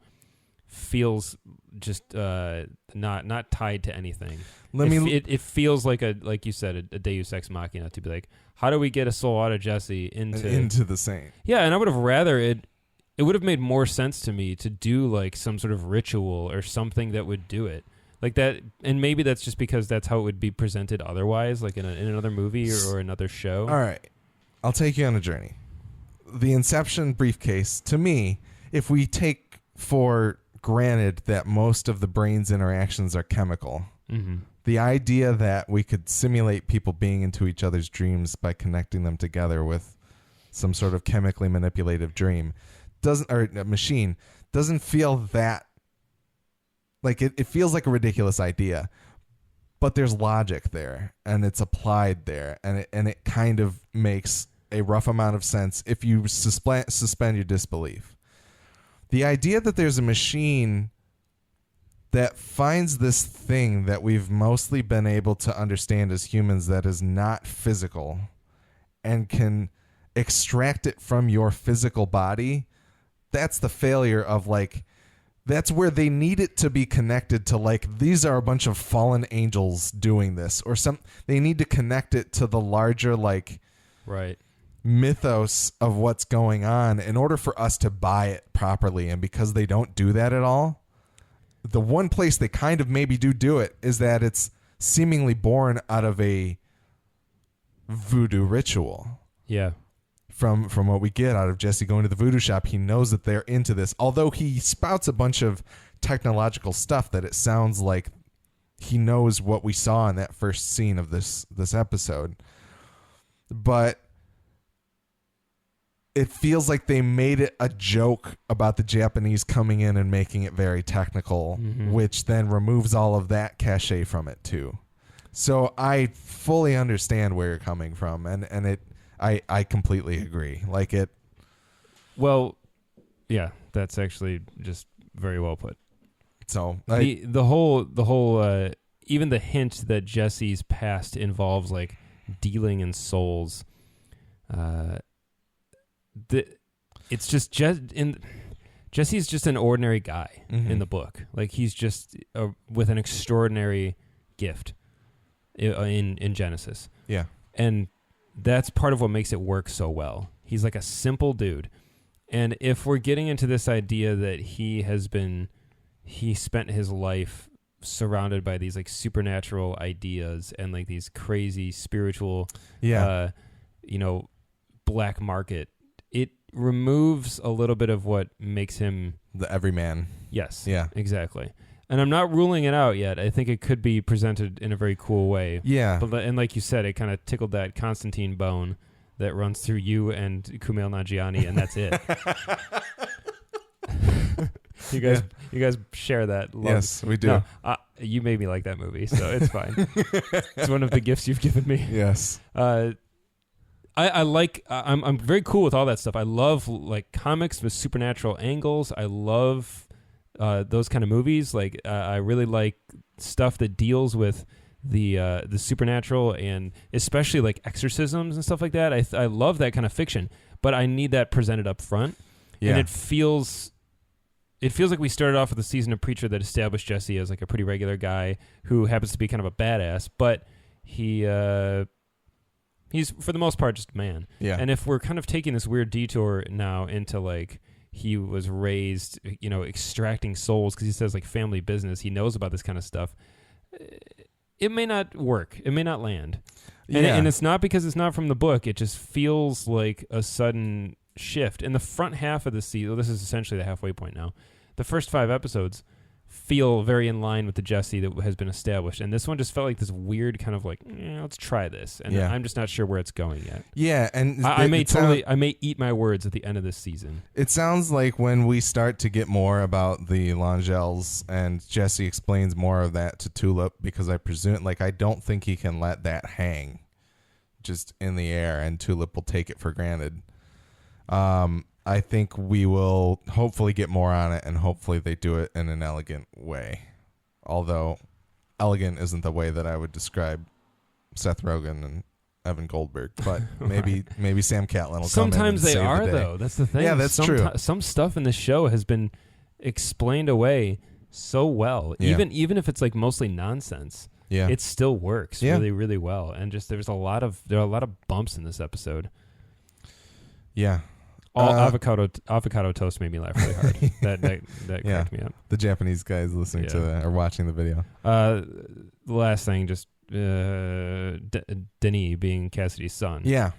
feels just not tied to anything. It feels like you said, a Deus Ex Machina, to be like, how do we get a soul out of Jesse into the Saint? Yeah, and I would have rather it would have made more sense to me to do like some sort of ritual or something that would do it like that. And maybe that's just because that's how it would be presented otherwise, like in another movie or another show. All right, I'll take you on a journey. The Inception briefcase, to me, if we take for granted that most of the brain's interactions are chemical, the idea that we could simulate people being into each other's dreams by connecting them together with some sort of chemically manipulative dream machine doesn't feel that like it feels like a ridiculous idea, but there's logic there and it's applied there, and it kind of makes a rough amount of sense if you suspend your disbelief. The idea that there's a machine that finds this thing that we've mostly been able to understand as humans that is not physical and can extract it from your physical body, that's the failure of like, that's where they need it to be connected to, like, these are a bunch of fallen angels doing this, or they need to connect it to the larger, like, right, mythos of what's going on in order for us to buy it properly. And because they don't do that at all, the one place they kind of maybe do it is that it's seemingly born out of a voodoo ritual. Yeah. From what we get out of Jesse going to the voodoo shop, he knows that they're into this. Although he spouts a bunch of technological stuff that it sounds like he knows what we saw in that first scene of this episode. But it feels like they made it a joke about the Japanese coming in and making it very technical, which then removes all of that cachet from it too. So I fully understand where you're coming from, and I completely agree. Like it. Well, yeah, that's actually just very well put. So the whole even the hint that Jesse's past involves like dealing in souls. It's just Jesse's just an ordinary guy in the book. Like he's just with an extraordinary gift in Genesis. Yeah, and that's part of what makes it work so well. He's like a simple dude, and if we're getting into this idea that he spent his life surrounded by these like supernatural ideas and like these crazy spiritual, black market. It removes a little bit of what makes him the everyman. Yes. Yeah. Exactly. And I'm not ruling it out yet. I think it could be presented in a very cool way. Yeah. And like you said, it kind of tickled that Constantine bone that runs through you and Kumail Nanjiani, and that's it. You guys share that love. Yes, we do. No, you made me like that movie, so it's fine. It's one of the gifts you've given me. Yes. I'm very cool with all that stuff. I love like comics with supernatural angles. I love those kind of movies. Like I really like stuff that deals with the supernatural, and especially like exorcisms and stuff like that. I love that kind of fiction, but I need that presented up front. Yeah. And it feels like we started off with a season of Preacher that established Jesse as like a pretty regular guy who happens to be kind of a badass, but he's for the most part just a man. Yeah. And if we're kind of taking this weird detour now into like he was raised, extracting souls because he says like family business, he knows about this kind of stuff. It may not work. It may not land. And it's not because it's not from the book. It just feels like a sudden shift. In the front half of the season, this is essentially the halfway point now. The first 5 episodes feel very in line with the Jesse that has been established. And this one just felt like this weird kind of like, let's try this. And I'm just not sure where it's going yet. Yeah, and I may eat my words at the end of this season. It sounds like when we start to get more about the Langels and Jesse explains more of that to Tulip, because I don't think he can let that hang just in the air and Tulip will take it for granted. I think we will hopefully get more on it, and hopefully they do it in an elegant way. Although elegant isn't the way that I would describe Seth Rogen and Evan Goldberg, but maybe Sam Catlin will Sometimes come in and they are, the day. though. That's the thing. Yeah, that's true. Some stuff in the show has been explained away so well, even if it's like mostly nonsense. Yeah, it still works really, really well. And just there are a lot of bumps in this episode. Yeah. Avocado toast made me laugh really hard. that cracked me up. The Japanese guys listening to that or watching the video. The last thing, just Denis being Cassidy's son. Yeah,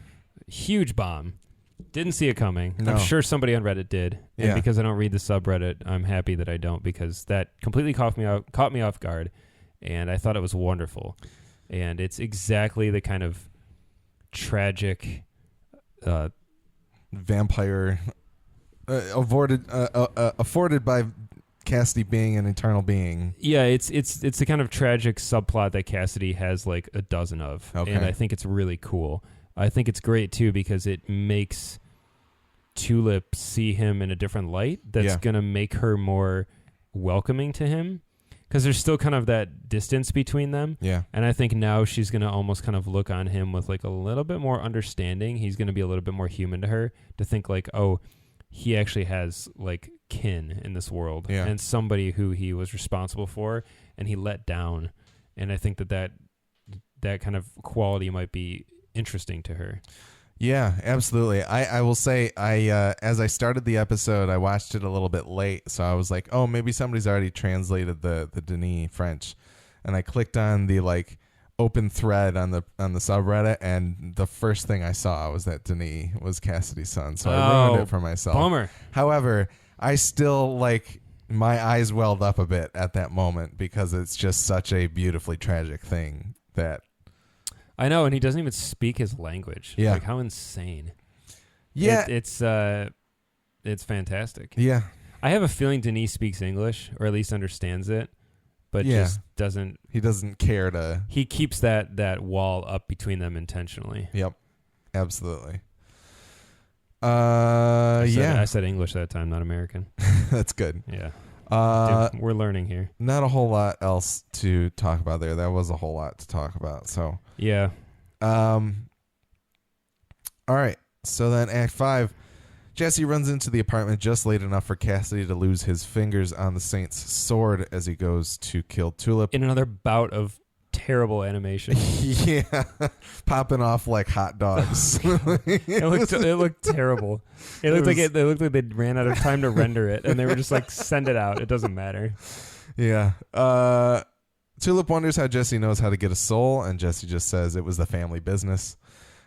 huge bomb. Didn't see it coming. No. I'm sure somebody on Reddit did. And Yeah. because I don't read the subreddit, I'm happy that I don't, because that completely caught me off guard, and I thought it was wonderful. And it's exactly the kind of tragic vampire afforded by Cassidy being an eternal being. Yeah, it's the kind of tragic subplot that Cassidy has like a dozen of. Okay. And I think it's really cool. I think it's great too because it makes Tulip see him in a different light that's going to make her more welcoming to him, because there's still kind of that distance between them. Yeah. And I think now she's going to almost kind of look on him with like a little bit more understanding. He's going to be a little bit more human to her, to think like, oh, he actually has like kin in this world and somebody who he was responsible for and he let down. And I think that kind of quality might be interesting to her. Yeah, absolutely. I will say, as I started the episode, I watched it a little bit late, so I was like, oh, maybe somebody's already translated the Denis French, and I clicked on the like open thread on the subreddit, and the first thing I saw was that Denis was Cassidy's son, so I ruined it for myself. Bummer. However, I still my eyes welled up a bit at that moment because it's just such a beautifully tragic thing that. I know, and he doesn't even speak his language. Yeah. Like, how insane. Yeah. It's fantastic. Yeah. I have a feeling Denis speaks English, or at least understands it, but just doesn't... He doesn't care to... He keeps that wall up between them intentionally. Yep. Absolutely. I said English that time, not American. That's good. Yeah. Dude, we're learning here. Not a whole lot else to talk about there. That was a whole lot to talk about. So yeah. All right. So then Act 5, Jesse runs into the apartment just late enough for Cassidy to lose his fingers on the Saint's sword as he goes to kill Tulip. In another bout of terrible animation. Yeah. Popping off like hot dogs. It looked terrible. It looked like they ran out of time to render it, and they were just like, send it out. It doesn't matter. Yeah. Tulip wonders how Jesse knows how to get a soul, and Jesse just says it was the family business.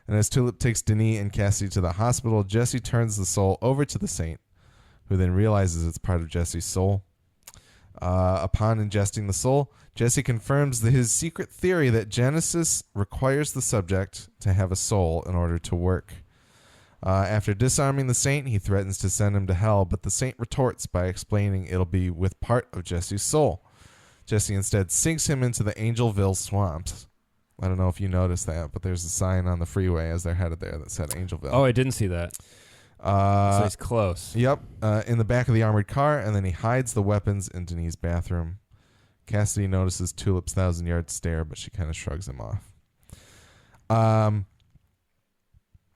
And as Tulip takes Denis and Cassidy to the hospital, Jesse turns the soul over to the Saint, who then realizes it's part of Jesse's soul. Upon ingesting the soul, Jesse confirms his secret theory that Genesis requires the subject to have a soul in order to work. After disarming the Saint, he threatens to send him to hell, but the Saint retorts by explaining it'll be with part of Jesse's soul. Jesse instead sinks him into the Angelville swamps. I don't know if you noticed that, but there's a sign on the freeway as they're headed there that said Angelville. Oh, I didn't see that. So he's close. Yep, in the back of the armored car, and then he hides the weapons in Denis' bathroom. Cassidy notices Tulip's 1,000-yard stare, but she kind of shrugs him off.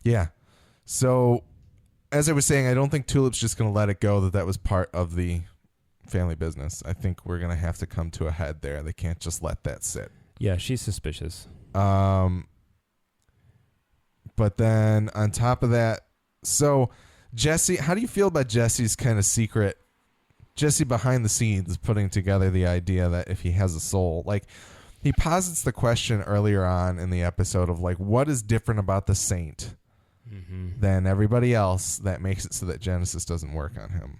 Yeah. So, as I was saying, I don't think Tulip's just going to let it go that was part of the family business. I think we're going to have to come to a head there. They can't just let that sit. Yeah, she's suspicious. But then on top of that, so Jesse, how do you feel about Jesse's kind of secret, Jesse behind the scenes putting together the idea that if he has a soul, like he posits the question earlier on in the episode of like, what is different about the Saint than everybody else that makes it so that Genesis doesn't work on him?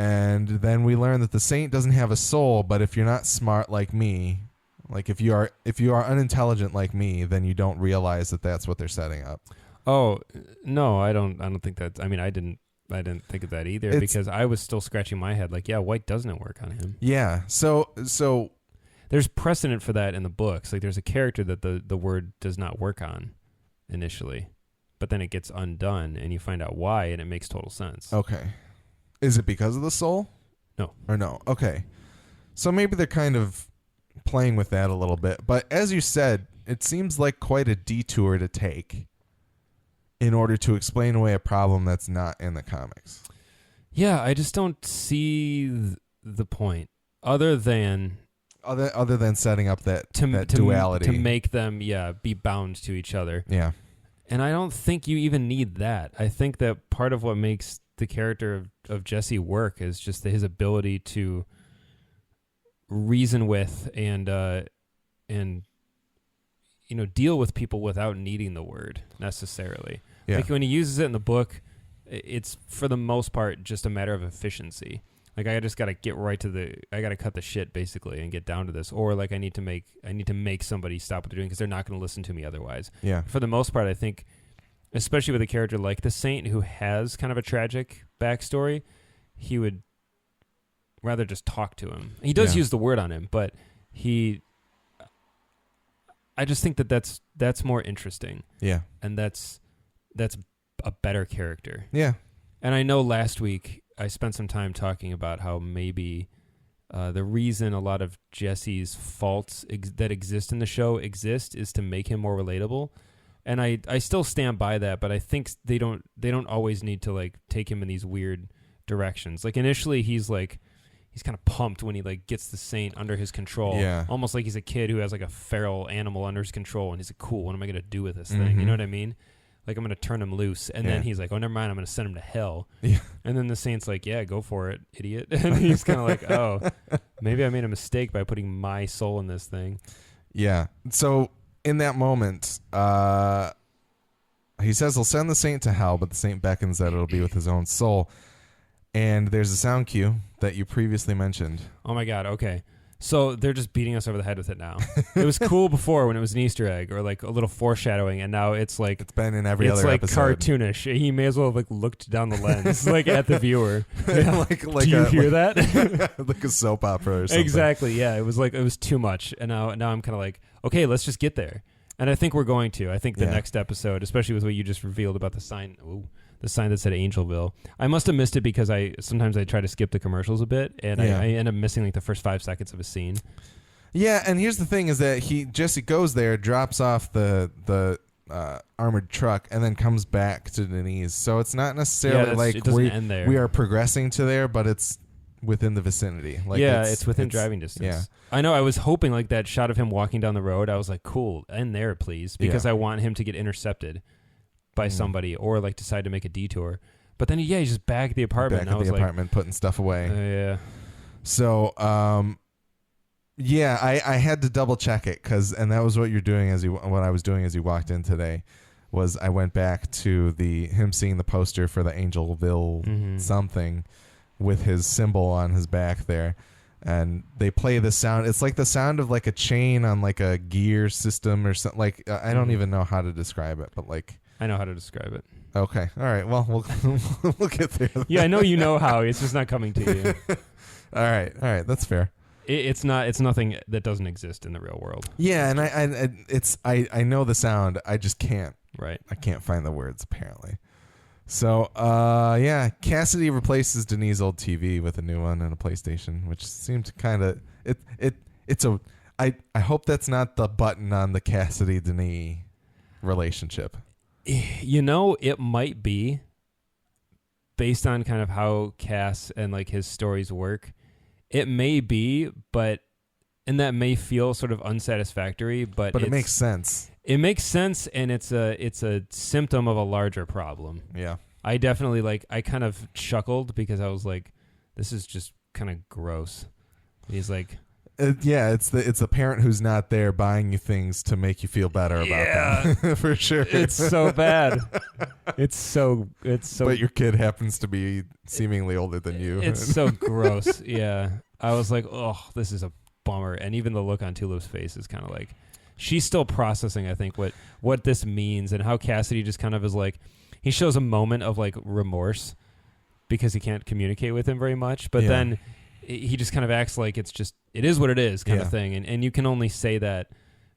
And then we learn that the saint doesn't have a soul, but if you're not smart like me, like if you are unintelligent like me, then you don't realize that that's what they're setting up. Oh, no, I don't think that. I mean, I didn't think of that either because I was still scratching my head like, yeah, white doesn't work on him. Yeah. So there's precedent for that in the books. Like there's a character that the word does not work on initially, but then it gets undone and you find out why and it makes total sense. Okay. Is it because of the soul? No. Or no? Okay. So maybe they're kind of playing with that a little bit. But as you said, it seems like quite a detour to take in order to explain away a problem that's not in the comics. Yeah, I just don't see the point other than setting up that duality to make them be bound to each other. Yeah. And I don't think you even need that. I think that part of what makes the character of Jesse work is just his ability to reason with and deal with people without needing the word necessarily. Yeah. Like when he uses it in the book, it's for the most part just a matter of efficiency. Like I just got to get right to I got to cut the shit basically and get down to this, or like I need to make somebody stop what they're doing because they're not going to listen to me otherwise. Yeah. For the most part, I think, especially with a character like the Saint who has kind of a tragic backstory, he would rather just talk to him. He does use the word on him, but I just think that's more interesting. Yeah. And that's a better character. Yeah. And I know last week I spent some time talking about how maybe the reason a lot of Jesse's faults that exist in the show exist is to make him more relatable. And I still stand by that, but I think they don't always need to like take him in these weird directions. Like initially he's kind of pumped when he like gets the Saint under his control. Yeah. Almost like he's a kid who has like a feral animal under his control and he's like, cool, what am I going to do with this thing? You know what I mean? Like I'm going to turn him loose. And then he's like, oh, never mind, I'm going to send him to hell. Yeah. And then the Saint's like, yeah, go for it, idiot. And he's kind of like, oh, maybe I made a mistake by putting my soul in this thing. Yeah. So in that moment, he says he'll send the Saint to hell, but the Saint beckons that it'll be with his own soul. And there's a sound cue that you previously mentioned. Oh, my God. Okay. So they're just beating us over the head with it now. It was cool before when it was an Easter egg or like a little foreshadowing, and now it's like... It's been in every other episode. It's like cartoonish. He may as well have like looked down the lens like at the viewer. Yeah. like do you hear that? Like a soap opera or something. Exactly, yeah. It was too much. And now I'm kind of like, okay, let's just get there. And I think we're going to. I think the next episode, especially with what you just revealed about the sign... Ooh. The sign that said Angelville. I must have missed it because sometimes I try to skip the commercials a bit, and I end up missing like the first 5 seconds of a scene. Yeah, and here's the thing: is that Jesse goes there, drops off the armored truck, and then comes back to Denise. So it's not necessarily like it doesn't end there. We are progressing to there, but it's within the vicinity. Like it's within driving distance. Yeah. I know. I was hoping like that shot of him walking down the road. I was like, cool, end there, please, because I want him to get intercepted by somebody or like decide to make a detour. But then he's just back at the apartment. Back at the apartment, putting stuff away. Yeah. So I had to double check it and that was what you're doing what I was doing as you walked in today was I went back to him seeing the poster for the Angelville something with his symbol on his back there. And they play the sound. It's like the sound of like a chain on like a gear system or something. Like I don't even know how to describe it, but like I know how to describe it. Okay. All right. Well, we'll get there. Yeah, I know you know how. It's just not coming to you. All right. That's fair. It's nothing that doesn't exist in the real world. Yeah, and I know the sound. I just can't. Right. I can't find the words apparently. So, Cassidy replaces Denise's old TV with a new one and a PlayStation, which seemed kind of I hope that's not the button on the Cassidy Denise relationship. You know, it might be based on kind of how Cass and like his stories work. It may be, and that may feel sort of unsatisfactory, but it makes sense. It makes sense, and it's a symptom of a larger problem. Yeah. I definitely I kind of chuckled because I was like, this is just kind of gross. He's like, it's the parent who's not there buying you things to make you feel better about them. For sure. It's so bad. It's so. But your kid happens to be seemingly older than you. It's so gross. Yeah, I was like, oh, this is a bummer. And even the look on Tulip's face is kind of like she's still processing. I think what this means and how Cassidy just kind of is like. He shows a moment of like remorse because he can't communicate with him very much, but then he just kind of acts like it is what it is kind of thing. And you can only say that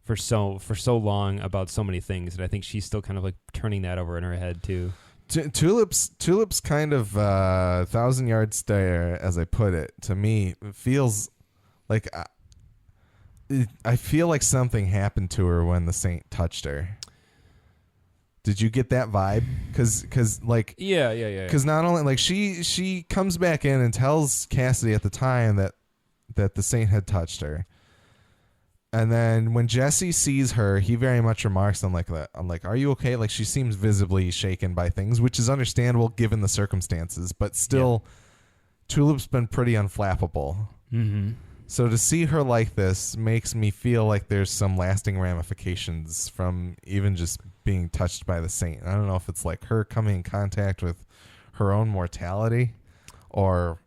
for so long about so many things. And I think she's still kind of like turning that over in her head too. Tulip's kind of 1,000-yard stare, as I put it, to me feels like I feel like something happened to her when the saint touched her. Did you get that vibe? Because like yeah. Because not only like she comes back in and tells Cassidy at the time that the saint had touched her, and then when Jesse sees her, he very much remarks on like that. I'm like, are you okay? Like she seems visibly shaken by things, which is understandable given the circumstances, but still, Tulip's been pretty unflappable. Mm-hmm. So to see her like this makes me feel like there's some lasting ramifications from even just being touched by the saint. I don't know if it's like her coming in contact with her own mortality or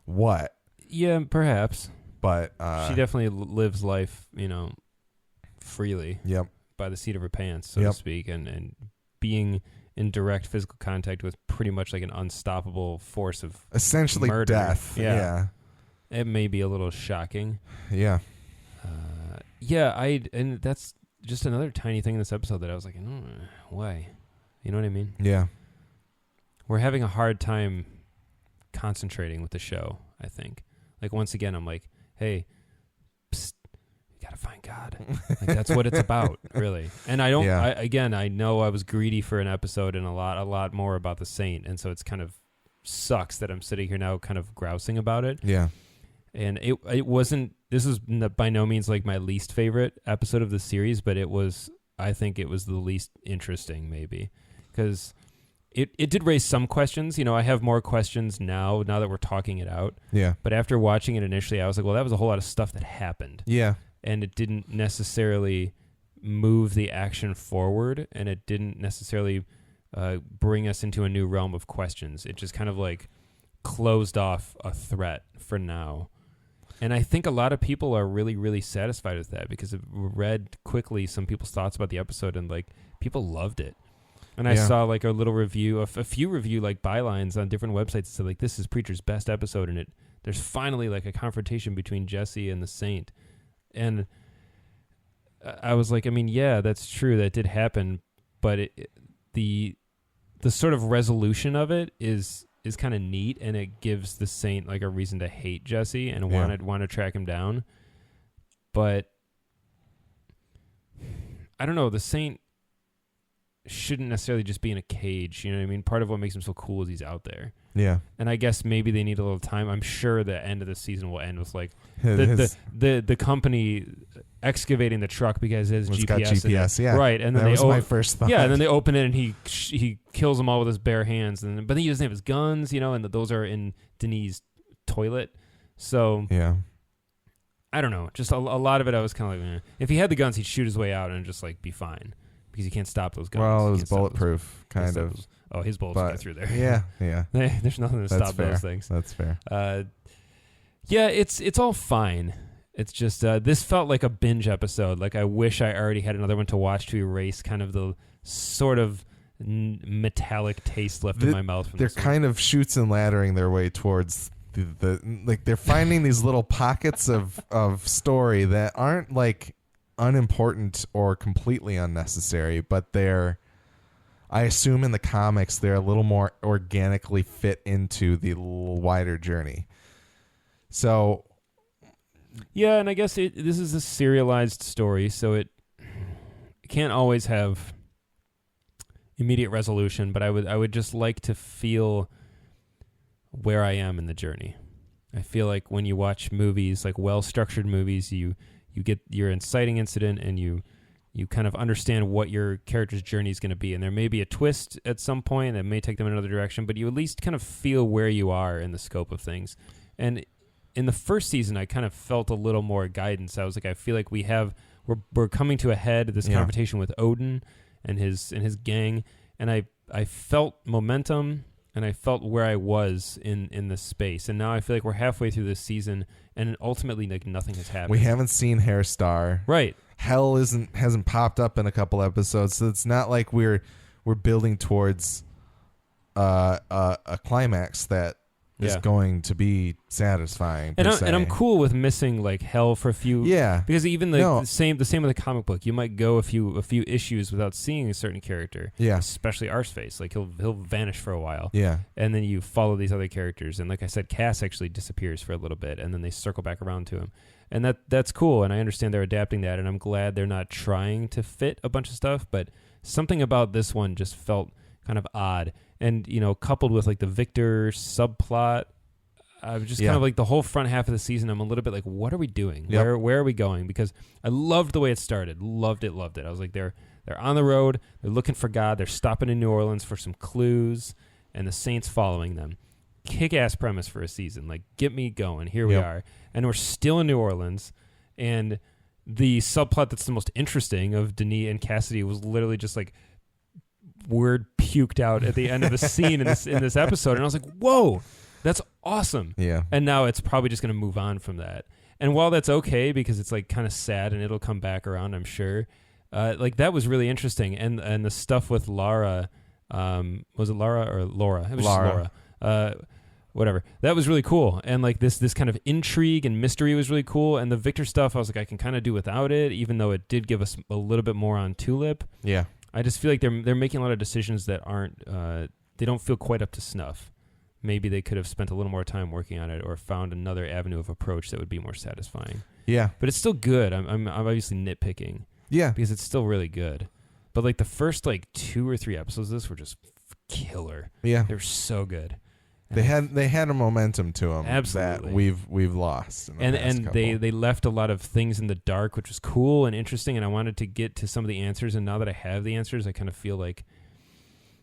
what. Yeah, perhaps. But she definitely lives life, freely. Yep. By the seat of her pants, so to speak, and being in direct physical contact with pretty much like an unstoppable force of essentially murder. death. Yeah. It may be a little shocking. Yeah. And that's just another tiny thing in this episode that I was like, why? You know what I mean? Yeah. We're having a hard time concentrating with the show, I think. Like, once again, I'm like, hey, psst, you got to find God. Like, that's what it's about, really. And I don't, I know I was greedy for an episode and a lot more about the saint. And so it's kind of sucks that I'm sitting here now kind of grousing about it. Yeah. And it wasn't, this is by no means like my least favorite episode of the series, but I think it was the least interesting maybe because it did raise some questions. I have more questions now that we're talking it out. Yeah. But after watching it initially, I was like, well, that was a whole lot of stuff that happened. Yeah. And it didn't necessarily move the action forward, and it didn't necessarily bring us into a new realm of questions. It just kind of like closed off a threat for now. And I think a lot of people are really, really satisfied with that because I've read quickly some people's thoughts about the episode and like people loved it. And I saw like a little review, a few review like bylines on different websites that said like this is Preacher's best episode, and there's finally like a confrontation between Jesse and the Saint. And I was like, I mean, yeah, that's true, that did happen, but the sort of resolution of it is kind of neat, and it gives the Saint like a reason to hate Jesse and want to track him down. But I don't know, the Saint shouldn't necessarily just be in a cage, you know what I mean? Part of what makes him so cool is he's out there. Yeah. And I guess maybe they need a little time. I'm sure the end of the season will end with like the company excavating the truck because it has GPS. Got GPS, yeah. Right. And then that was my first thought. Yeah, and then they open it and he kills them all with his bare hands. But then he doesn't have his guns, and those are in Denis' toilet. So yeah, I don't know. Just a lot of it I was kind of like, if he had the guns, he'd shoot his way out and just like be fine. Because you can't stop those guns. Well, it was bulletproof, kind of. Oh, his bullets got through there. Yeah. There's nothing to stop those things. That's fair. Yeah, it's all fine. It's just this felt like a binge episode. Like I wish I already had another one to watch to erase kind of the sort of metallic taste left in my mouth. From they're kind of shoots and laddering their way towards the like they're finding these little pockets of story that aren't like unimportant or completely unnecessary, but I assume in the comics they're a little more organically fit into the wider journey. So yeah, and I guess this is a serialized story, so it can't always have immediate resolution, but I would just like to feel where I am in the journey. I feel like when you watch movies, like well-structured movies, you get your inciting incident and you kind of understand what your character's journey is going to be. And there may be a twist at some point that may take them in another direction, but you at least kind of feel where you are in the scope of things. And in the first season, I kind of felt a little more guidance. I was like, I feel like we're coming to a head of this confrontation with Odin and his gang, and I felt momentum, and I felt where I was in this space. And now I feel like we're halfway through this season, and ultimately, like, nothing has happened. We haven't seen Hairstar. Right. Hell hasn't popped up in a couple episodes, so it's not like we're building towards a climax that is going to be satisfying. And I'm cool with missing like Hell for a few. Yeah. Because even the same with the comic book, you might go a few issues without seeing a certain character. Yeah. Especially Arseface, like he'll vanish for a while. Yeah. And then you follow these other characters, and like I said, Cass actually disappears for a little bit, and then they circle back around to him, and that's cool. And I understand they're adapting that, and I'm glad they're not trying to fit a bunch of stuff, but something about this one just felt kind of odd. And, you know, coupled with like the Victor subplot, I was just kind of like the whole front half of the season, I'm a little bit like, what are we doing? Yep. Where are we going? Because I loved the way it started. Loved it. I was like, they're on the road. They're looking for God. They're stopping in New Orleans for some clues, and the Saints following them. Kick-ass premise for a season. Like, get me going. Here we are. And we're still in New Orleans, and the subplot that's the most interesting of Denis and Cassidy was literally just like word puked out at the end of the scene in this episode, and I was like, whoa, that's awesome. Yeah. And now it's probably just going to move on from that. And while that's okay, because it's like kind of sad and it'll come back around, I'm sure, like that was really interesting. And the stuff with Lara, was it Lara or Laura? It was Lara. Just Laura. Whatever. That was really cool. And like this kind of intrigue and mystery was really cool. And the Victor stuff, I was like, I can kind of do without it, even though it did give us a little bit more on Tulip. Yeah. I just feel like they're making a lot of decisions that aren't, they don't feel quite up to snuff. Maybe they could have spent a little more time working on it, or found another avenue of approach that would be more satisfying. Yeah. But it's still good. I'm obviously nitpicking. Yeah. Because it's still really good. But like the first like 2 or 3 episodes of this were just killer. Yeah. They were so good. They had a momentum to them. Absolutely. That we've lost. And they left a lot of things in the dark, which was cool and interesting, and I wanted to get to some of the answers, and now that I have the answers, I kind of feel like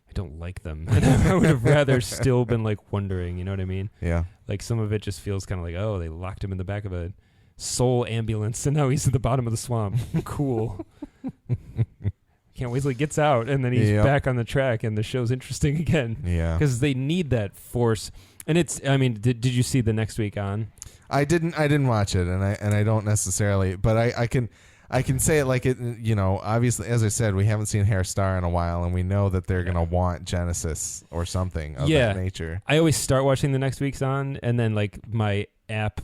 I don't like them. I would have rather still been like wondering, you know what I mean? Yeah. Like some of it just feels kind of like, oh, they locked him in the back of a soul ambulance and now he's at the bottom of the swamp. Cool. Can't wait till he gets out, and then he's back on the track, and the show's interesting again. Yeah, because they need that force. And it's, I mean, did you see the next week on? I didn't watch it, and I don't necessarily, but I can say it like it. You know, obviously, as I said, we haven't seen Hairstar in a while, and we know that they're gonna want Genesis or something of that nature. I always start watching the next week's on, and then like my app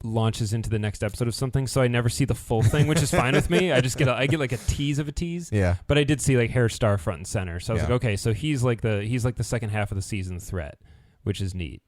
launches into the next episode of something, so I never see the full thing, which is fine with me. I just get like a tease of a tease. Yeah. But I did see like Hairstar front and center, so I was like, okay, so he's like the second half of the season threat, which is neat.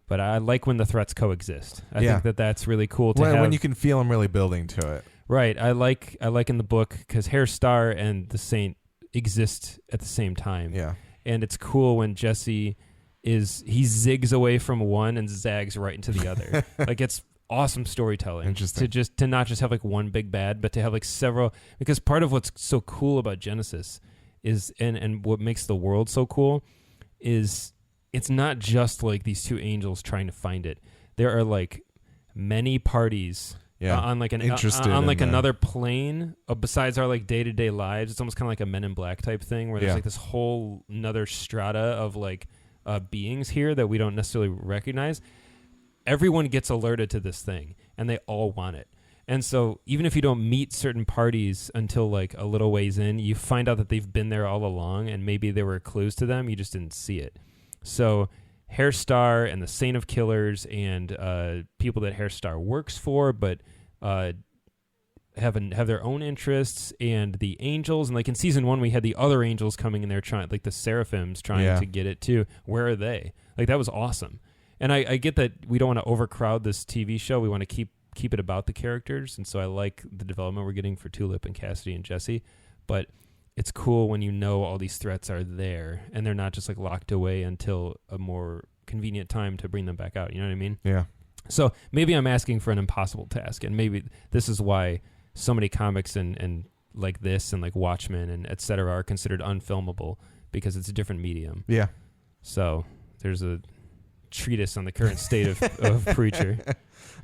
But I like when the threats coexist. I think that's really cool to have. When you can feel them really building to it. Right. I like in the book because Hairstar and the Saint exist at the same time. Yeah. And it's cool when Jesse he zigs away from one and zags right into the other. Like it's awesome storytelling. Interesting. To not just have like one big bad, but to have like several, because part of what's so cool about Genesis is and what makes the world so cool is it's not just like these two angels trying to find it. There are like many parties on like another plane besides our like day-to-day lives. It's almost kind of like a Men in Black type thing where there's like this whole another strata of like beings here that we don't necessarily recognize. Everyone gets alerted to this thing, and they all want it. And so even if you don't meet certain parties until like a little ways in, you find out that they've been there all along, and maybe there were clues to them. You just didn't see it. So Hairstar and the Saint of Killers and people that Hairstar works for, but have their own interests, and the angels. And like in season 1, we had the other angels coming in there trying, like the seraphims trying to get it too. Where are they? Like that was awesome. And I get that we don't want to overcrowd this TV show. We want to keep it about the characters. And so I like the development we're getting for Tulip and Cassidy and Jesse. But it's cool when you know all these threats are there and they're not just like locked away until a more convenient time to bring them back out. You know what I mean? Yeah. So maybe I'm asking for an impossible task. And maybe this is why so many comics and like this and like Watchmen and et cetera are considered unfilmable, because it's a different medium. Yeah. So there's a treatise on the current state of Preacher.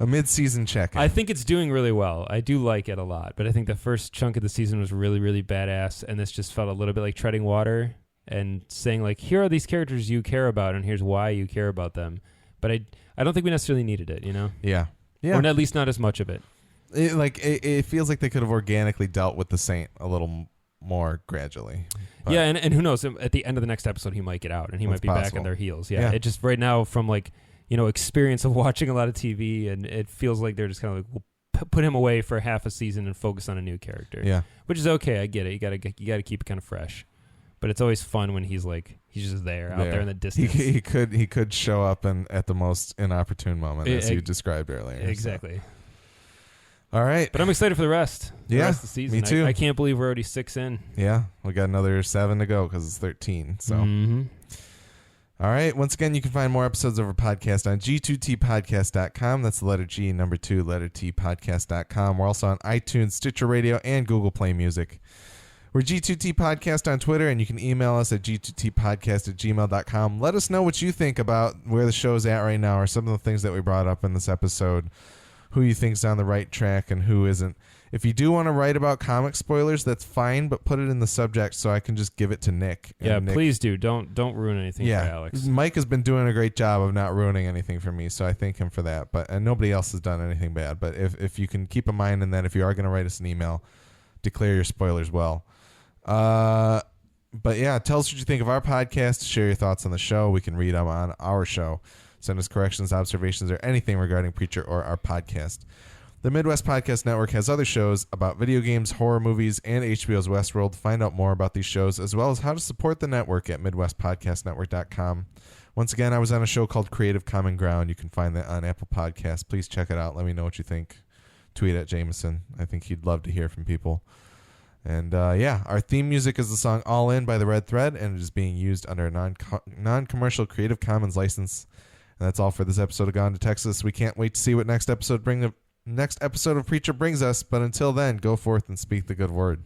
A mid-season check. I think it's doing really well. I do like it a lot, but I think the first chunk of the season was really, really badass, and this just felt a little bit like treading water and saying, like, here are these characters you care about, and here's why you care about them. But I don't think we necessarily needed it, you know? Yeah. Yeah. Or at least not as much of it. It feels like they could have organically dealt with the Saint a little more gradually. But yeah, and who knows? At the end of the next episode, he might get out, and he might be back on their heels. Yeah, it just right now from like, you know, experience of watching a lot of TV, and it feels like they're just kind of like, we'll put him away for half a season and focus on a new character. Yeah, which is okay. I get it. You gotta keep it kind of fresh, but it's always fun when he's just there out there in the distance. He could show up at the most inopportune moment, as you described earlier. Exactly. So. All right, but I'm excited for the rest. The rest of the season. Me too. I can't believe we're already 6 in. Yeah, we got another 7 to go because it's 13. So. Mm-hmm. All right. Once again, you can find more episodes of our podcast on g2tpodcast.com. That's the letter G, number 2, letter T, podcast.com. We're also on iTunes, Stitcher Radio, and Google Play Music. We're G2T Podcast on Twitter, and you can email us at g2tpodcast@gmail.com. Let us know what you think about where the show's at right now, or some of the things that we brought up in this episode, who you think's on the right track and who isn't. If you do want to write about comic spoilers, that's fine, but put it in the subject so I can just give it to Nick. Yeah, Nick, please do. Don't ruin anything for Alex. Mike has been doing a great job of not ruining anything for me, so I thank him for that. And nobody else has done anything bad. But if you can keep in mind, and then if you are going to write us an email, declare your spoilers well. But yeah, tell us what you think of our podcast. Share your thoughts on the show. We can read them on our show. Send us corrections, observations, or anything regarding Preacher or our podcast. The Midwest Podcast Network has other shows about video games, horror movies, and HBO's Westworld. Find out more about these shows, as well as how to support the network at MidwestPodcastNetwork.com. Once again, I was on a show called Creative Common Ground. You can find that on Apple Podcasts. Please check it out. Let me know what you think. Tweet at Jameson. I think he'd love to hear from people. And our theme music is the song All In by The Red Thread, and it is being used under a non-commercial Creative Commons license. And that's all for this episode of Gone to Texas. We can't wait to see what next episode of Preacher brings us, but until then, go forth and speak the good word.